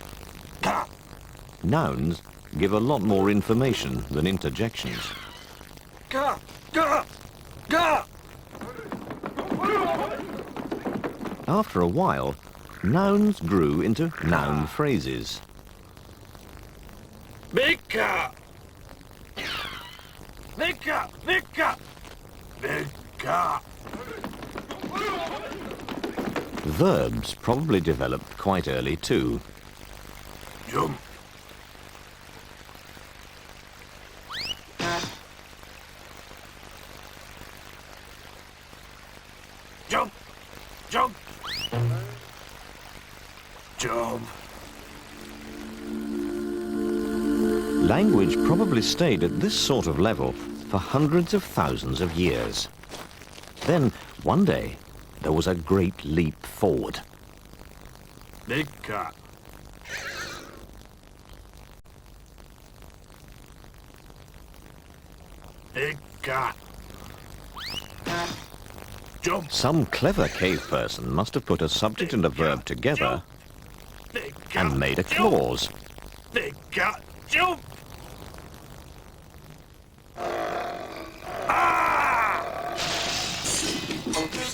Nouns give a lot more information than interjections. After a while, nouns grew into noun phrases. Big car. Big car. Big car. Big car. Verbs probably developed quite early too. Jump. Jump. Jump. Jump. Language probably stayed at this sort of level for hundreds of thousands of years. Then, one day, there was a great leap forward. Big car. Big cat. Jump. Some clever cave person must have put a subject and a verb together Big cat. and made a clause. Big cat. Jump.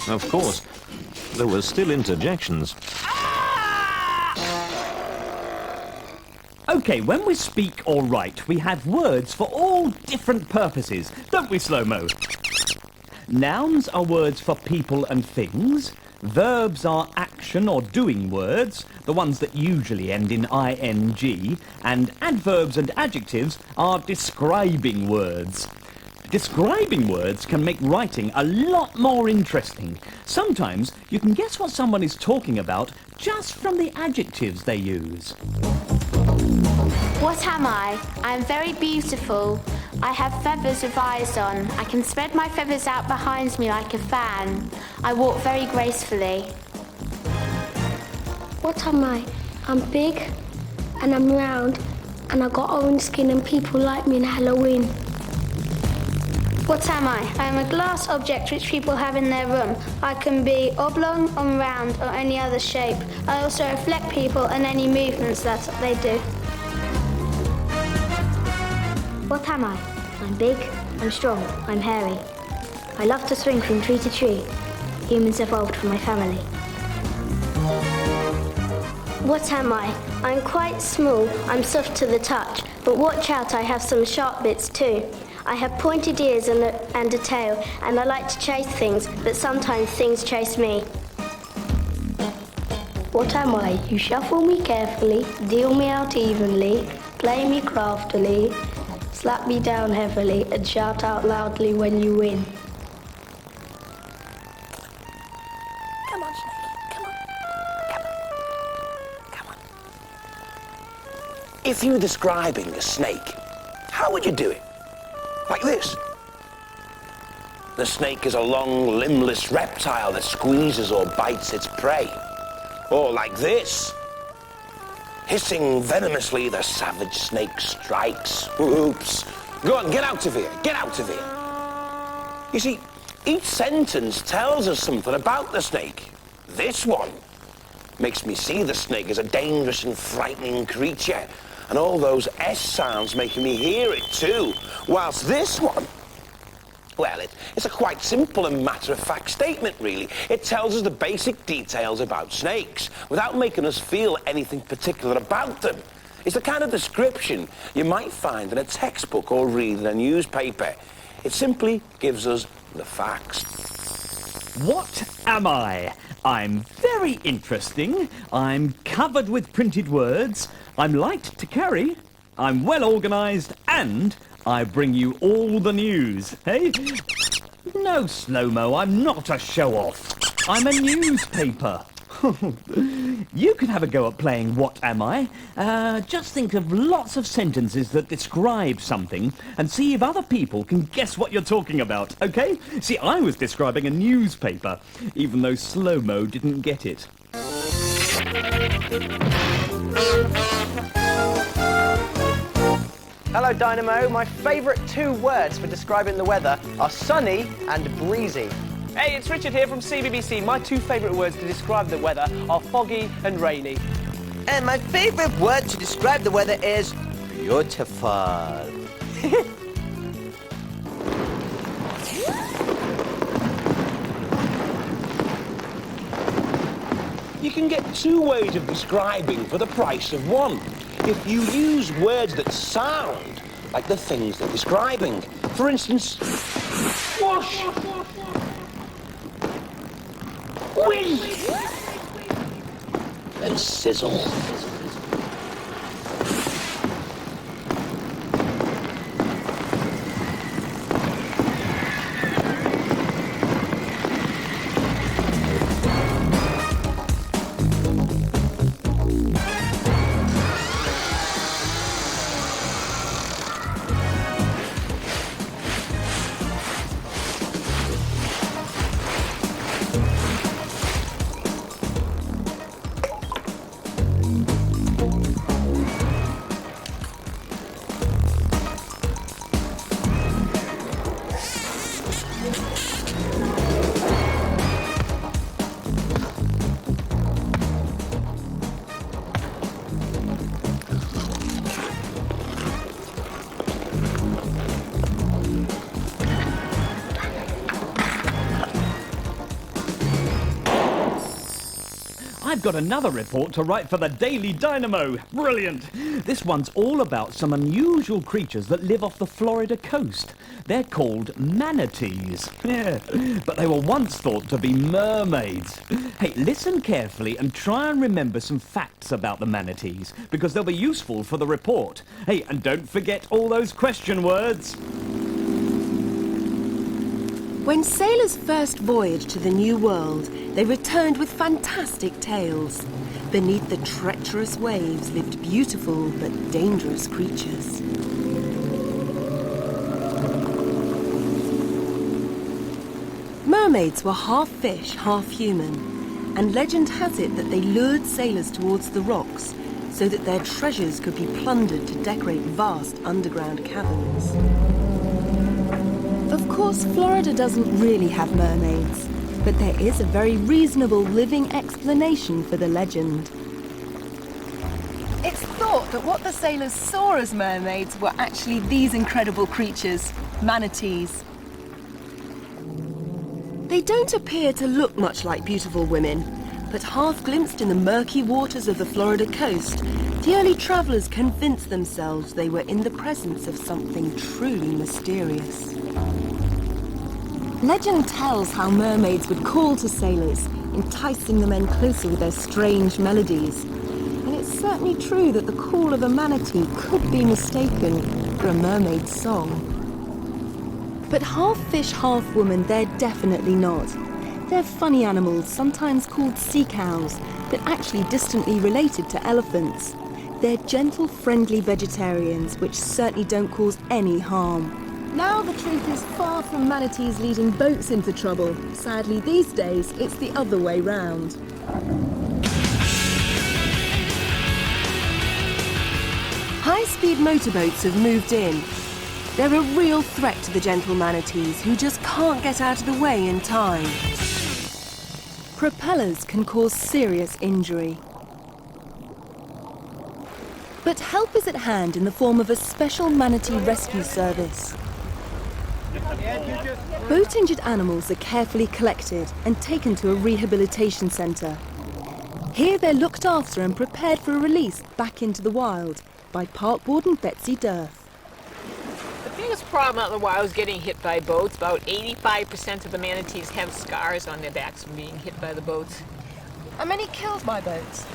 Of course, there were still interjections. OK, when we speak or write, we have words for all different purposes, don't we, Slow-Mo? Nouns are words for people and things. Verbs are action or doing words, the ones that usually end in ing. And adverbs and adjectives are describing words. Describing words can make writing a lot more interesting. Sometimes you can guess what someone is talking about just from the adjectives they use. What am I? I am very beautiful. I have feathers with eyes on. I can spread my feathers out behind me like a fan. I walk very gracefully. What am I? I'm big and I'm round and I got orange skin and people like me in Halloween. What am I? I am a glass object which people have in their room. I can be oblong or round or any other shape. I also reflect people and any movements that they do. What am I? I'm big, I'm strong, I'm hairy. I love to swing from tree to tree. Humans evolved from my family. What am I? I'm quite small, I'm soft to the touch, but watch out, I have some sharp bits too. I have pointed ears and a tail, and I like to chase things, but sometimes things chase me. What am I? You shuffle me carefully, deal me out evenly, play me craftily, slap me down heavily, and shout out loudly when you win. Come on, Snake, come on. Come on. If you were describing a snake, how would you do it? Like this. The snake is a long, limbless reptile that squeezes or bites its prey. Or like this. Hissing venomously, the savage snake strikes. Oops. Go on, get out of here. Get out of here. You see, each sentence tells us something about the snake. This one makes me see the snake as a dangerous and frightening creature. And all those S sounds making me hear it too. Whilst this one, well, it's a quite simple and matter-of-fact statement, really. It tells us the basic details about snakes without making us feel anything particular about them. It's the kind of description you might find in a textbook or read in a newspaper. It simply gives us the facts. What am I? I'm very interesting. I'm covered with printed words. I'm light to carry. I'm well organised, and I bring you all the news. Hey? No, Slow-Mo, I'm not a show-off. I'm a newspaper. You can have a go at playing What Am I? Just think of lots of sentences that describe something and see if other people can guess what you're talking about, OK? See, I was describing a newspaper, even though Slow-Mo didn't get it. Hello, Dynamo. My favourite 2 words for describing the weather are sunny and breezy. Hey, it's Richard here from CBBC. My 2 favourite words to describe the weather are foggy and rainy. And my favourite word to describe the weather is beautiful. You can get 2 ways of describing for the price of 1. If you use words that sound like the things they're describing. For instance, whoosh, whiz, and sizzle. I've got another report to write for the Daily Dynamo. Brilliant. This one's all about some unusual creatures that live off the Florida coast. They're called manatees. Yeah, but they were once thought to be mermaids. Hey, listen carefully and try and remember some facts about the manatees, because they'll be useful for the report. Hey, and don't forget all those question words. When sailors first voyaged to the New World, they returned with fantastic tales. Beneath the treacherous waves lived beautiful but dangerous creatures. Mermaids were half fish, half human, and legend has it that they lured sailors towards the rocks so that their treasures could be plundered to decorate vast underground caverns. Of course, Florida doesn't really have mermaids, but there is a very reasonable living explanation for the legend. It's thought that what the sailors saw as mermaids were actually these incredible creatures, manatees. They don't appear to look much like beautiful women, but half glimpsed in the murky waters of the Florida coast, the early travellers convinced themselves they were in the presence of something truly mysterious. Legend tells how mermaids would call to sailors, enticing the men closer with their strange melodies. And it's certainly true that the call of a manatee could be mistaken for a mermaid's song. But half fish, half woman, they're definitely not. They're funny animals, sometimes called sea cows, but actually distantly related to elephants. They're gentle, friendly vegetarians, which certainly don't cause any harm. Now the truth is far from manatees leading boats into trouble. Sadly, these days, it's the other way round. High-speed motorboats have moved in. They're a real threat to the gentle manatees who just can't get out of the way in time. Propellers can cause serious injury. But help is at hand in the form of a special manatee rescue service. Boat-injured animals are carefully collected and taken to a rehabilitation centre. Here they're looked after and prepared for a release back into the wild by Park Warden Betsy Durf. The biggest problem out in the wild is getting hit by boats. About 85% of the manatees have scars on their backs from being hit by the boats. Are many killed by boats?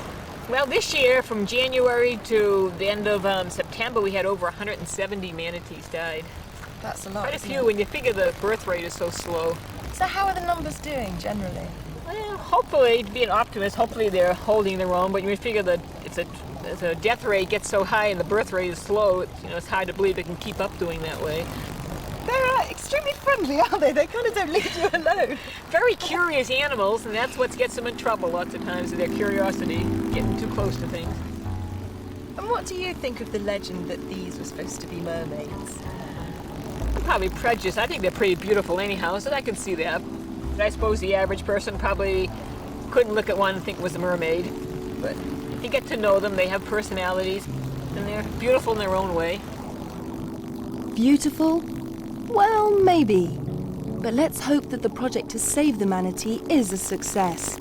Well, this year, from January to the end of September, we had over 170 manatees died. That's a lot. Quite a few when you figure the birth rate is so slow. So how are the numbers doing generally? Well, hopefully, to be an optimist, hopefully they're holding their own. But you figure that if the death rate gets so high and the birth rate is slow, it's hard to believe it can keep up doing that way. They're extremely friendly, aren't they? They kind of don't leave you alone. Very curious animals, and that's what gets them in trouble lots of times, is their curiosity, getting too close to things. And what do you think of the legend that these were supposed to be mermaids? I'm probably prejudiced. I think they're pretty beautiful anyhow, so I can see that. But I suppose the average person probably couldn't look at one and think it was a mermaid. But if you get to know them, they have personalities, and they're beautiful in their own way. Beautiful? Well, maybe. But let's hope that the project to save the manatee is a success.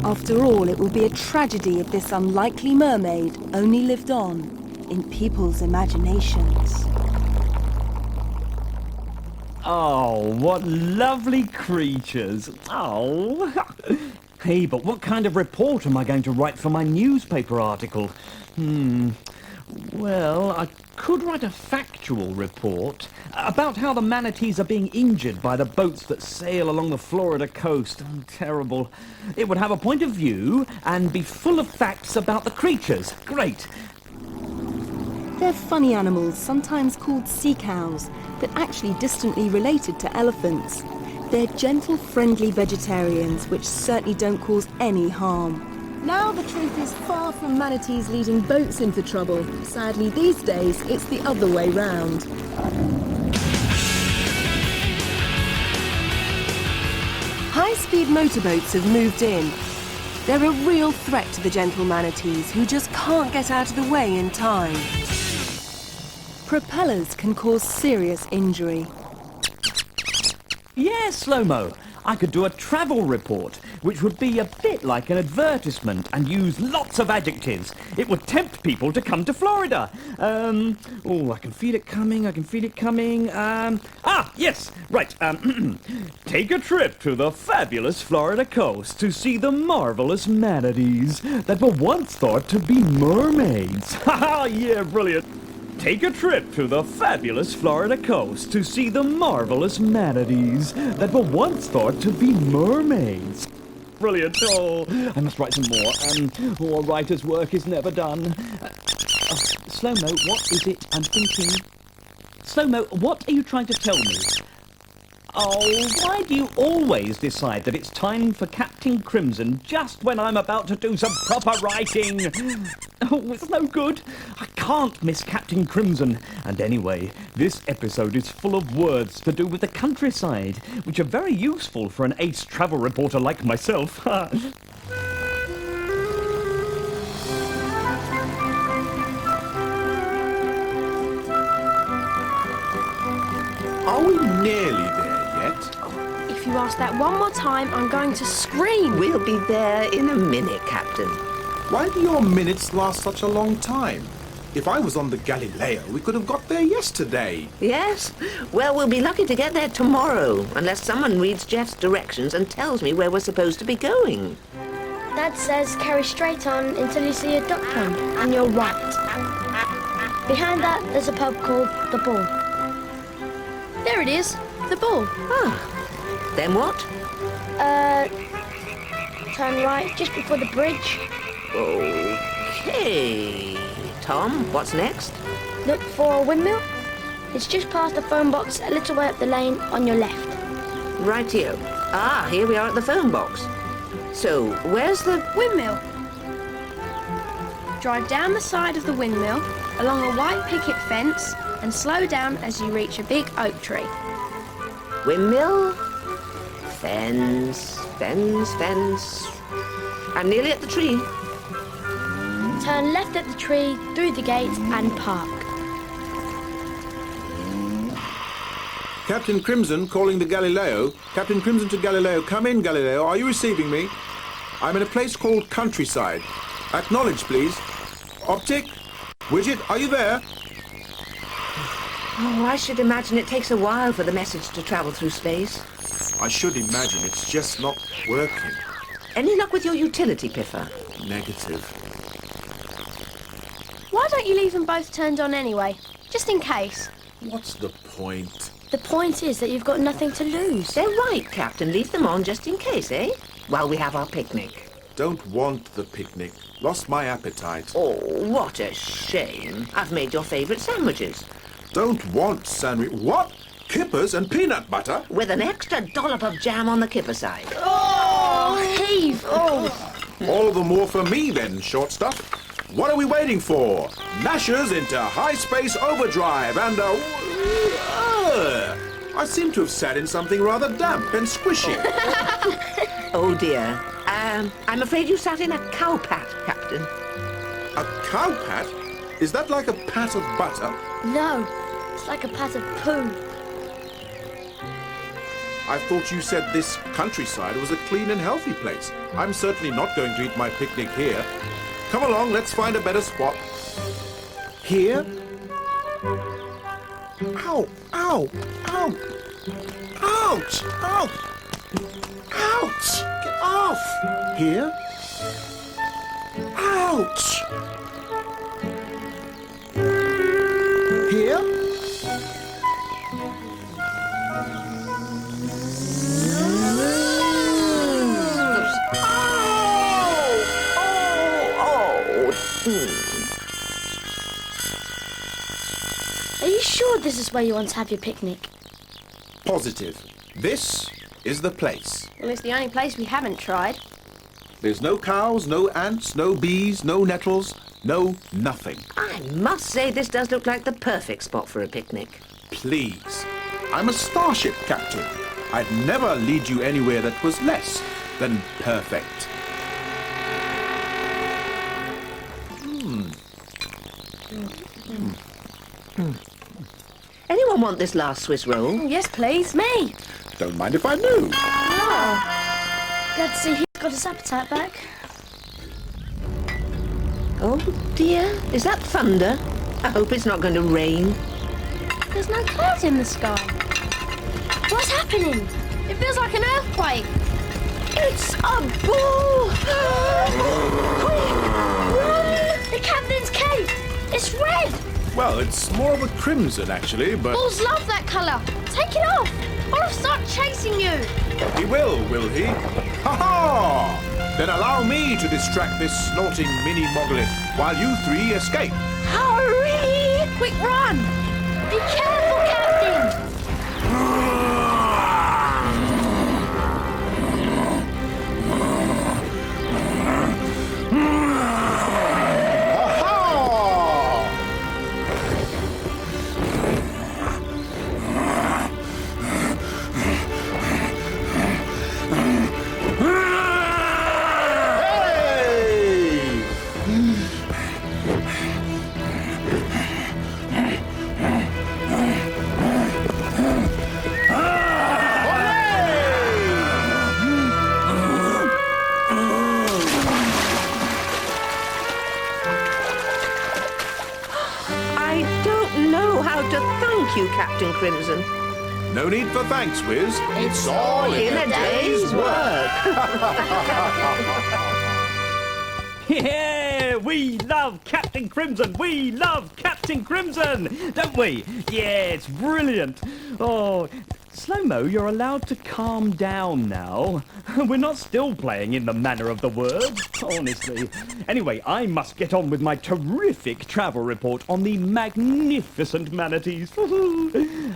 After all, it will be a tragedy if this unlikely mermaid only lived on in people's imaginations. Oh, what lovely creatures. Oh. Hey, but what kind of report am I going to write for my newspaper article? Well, I could write a factual report about how the manatees are being injured by the boats that sail along the Florida coast. Oh, terrible. It would have a point of view and be full of facts about the creatures. Great. They're funny animals, sometimes called sea cows, but actually distantly related to elephants. They're gentle, friendly vegetarians, which certainly don't cause any harm. Now the truth is far from manatees leading boats into trouble. Sadly, these days, it's the other way round. High-speed motorboats have moved in. They're a real threat to the gentle manatees who just can't get out of the way in time. Propellers can cause serious injury. Yes, Slow-Mo. I could do a travel report, which would be a bit like an advertisement and use lots of adjectives. It would tempt people to come to Florida. Oh, I can feel it coming, yes, right. Take a trip to the fabulous Florida coast to see the marvelous manatees that were once thought to be mermaids. Haha, yeah, brilliant. Take a trip to the fabulous Florida coast to see the marvelous manatees that were once thought to be mermaids. Brilliant. Oh, I must write some more. A writer's work is never done. Slow-mo, what is it I'm thinking? Slow-mo, what are you trying to tell me? Oh, why do you always decide that it's time for Captain Crimson just when I'm about to do some proper writing? Oh, it's no good. I can't miss Captain Crimson. And anyway, this episode is full of words to do with the countryside, which are very useful for an ace travel reporter like myself. Are we nearly there yet? If you ask that one more time, I'm going to scream. We'll be there in a minute, Captain. Why do your minutes last such a long time? If I was on the Galileo, we could have got there yesterday. Yes? Well, we'll be lucky to get there tomorrow, unless someone reads Jeff's directions and tells me where we're supposed to be going. Dad says carry straight on until you see a duck pond, and you're right. Behind that, there's a pub called The Bull. There it is, the Bull. Ah, then what? Turn right just before the bridge. Okay. Tom, what's next? Look for a windmill. It's just past the phone box, a little way up the lane on your left. Rightio. Ah, here we are at the phone box. So, where's the windmill? Drive down the side of the windmill, along a white picket fence, and slow down as you reach a big oak tree. Windmill, fence. I'm nearly at the tree. Turn left at the tree, through the gate, and park. Captain Crimson calling the Galileo. Captain Crimson to Galileo. Come in, Galileo. Are you receiving me? I'm in a place called Countryside. Acknowledge, please. Optic? Widget, are you there? Oh, I should imagine it takes a while for the message to travel through space. I should imagine it's just not working. Any luck with your utility, Piffer? Negative. Why don't you leave them both turned on anyway? Just in case. What's the point? The point is that you've got nothing to lose. They're right, Captain. Leave them on just in case, eh? While we have our picnic. Don't want the picnic. Lost my appetite. Oh, what a shame. I've made your favourite sandwiches. Don't want sandwich. What? Kippers and peanut butter? With an extra dollop of jam on the kipper side. Oh, heave! Oh. All the more for me then, short stuff. What are we waiting for? Gnashers into high space overdrive and I seem to have sat in something rather damp and squishy. Oh dear. I'm afraid you sat in a cow pat, Captain. A cow pat? Is that like a pat of butter? No, it's like a pat of poo. I thought you said this countryside was a clean and healthy place. I'm certainly not going to eat my picnic here. Come along, let's find a better spot. Here? Ow! Ow! Ow! Ouch! Ow! Ouch! Get off! Here? Ouch! Here? Are you sure this is where you want to have your picnic? Positive. This is the place. Well, it's the only place we haven't tried. There's no cows, no ants, no bees, no nettles, no nothing. I must say this does look like the perfect spot for a picnic. Please. I'm a starship captain. I'd never lead you anywhere that was less than perfect. Anyone want this last Swiss roll? Yes, please. Me. Don't mind if I do. No. Glad to see he's got his appetite back. Oh dear, is that thunder? I hope it's not going to rain. There's no clouds in the sky. What's happening? It feels like an earthquake. It's a bull! Quick, run! The captain's cape! It's red! Well, it's more of a crimson, actually, but... Bulls love that colour. Take it off. I'll start chasing you. He will he? Ha-ha! Then allow me to distract this snorting mini-mogolith while you three escape. Hurry! Quick, run! Be careful, Captain! You, Captain Crimson. No need for thanks, Wiz. It's all in a day's work. Yeah, we love Captain Crimson. We love Captain Crimson, don't we? Yeah, it's brilliant. Oh, Slow-Mo, you're allowed to calm down now. We're not still playing in the manner of the word, honestly. Anyway, I must get on with my terrific travel report on the magnificent manatees.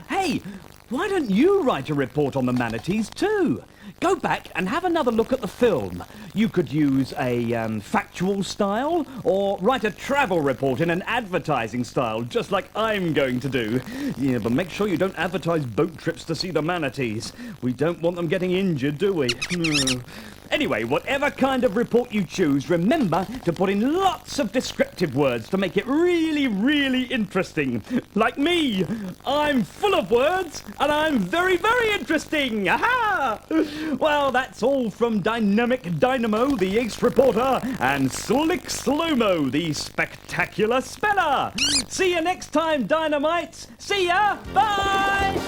Hey, why don't you write a report on the manatees too? Go back and have another look at the film. You could use a factual style or write a travel report in an advertising style, just like I'm going to do. Yeah, but make sure you don't advertise boat trips to see the manatees. We don't want them getting injured, do we? Anyway, whatever kind of report you choose, remember to put in lots of descriptive words to make it really, really interesting. Like me, I'm full of words and I'm very, very interesting. Aha! Well, that's all from Dynamic Dynamo, the ace reporter, and Slick Slow-Mo, the spectacular speller. See you next time, Dynamites. See ya. Bye!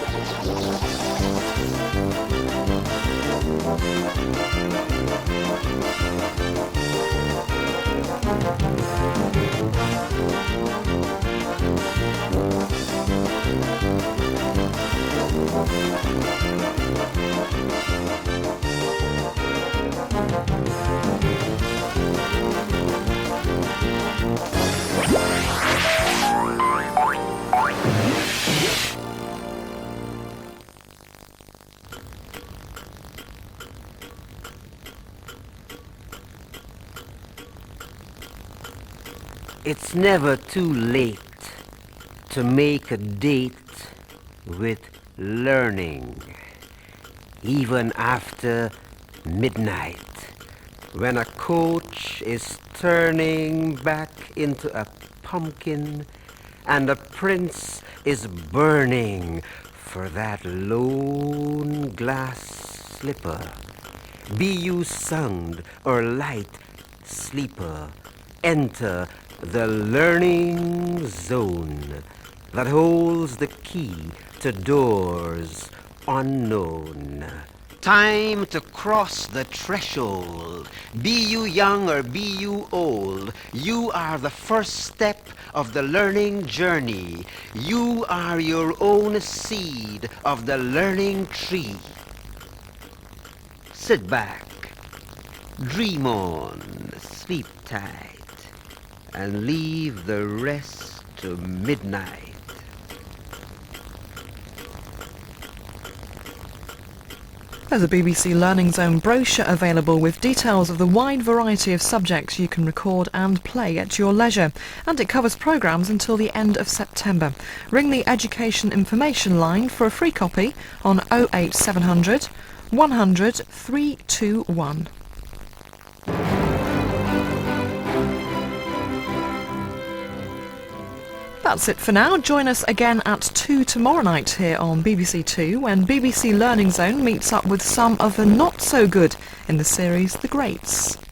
It's never too late to make a date with learning, even after midnight, when a coach is turning back into a pumpkin and a prince is burning for that lone glass slipper. Be you sound or light sleeper, enter the learning zone that holds the key to doors unknown. Time to cross the threshold. Be you young or be you old, you are the first step of the learning journey. You are your own seed of the learning tree. Sit back, dream on, sleep tight, and leave the rest to midnight. There's a BBC Learning Zone brochure available with details of the wide variety of subjects you can record and play at your leisure, and it covers programmes until the end of September. Ring the Education Information Line for a free copy on 08700 100 321. That's it for now. Join us again at 2 tomorrow night here on BBC Two when BBC Learning Zone meets up with some of the not so good in the series The Greats.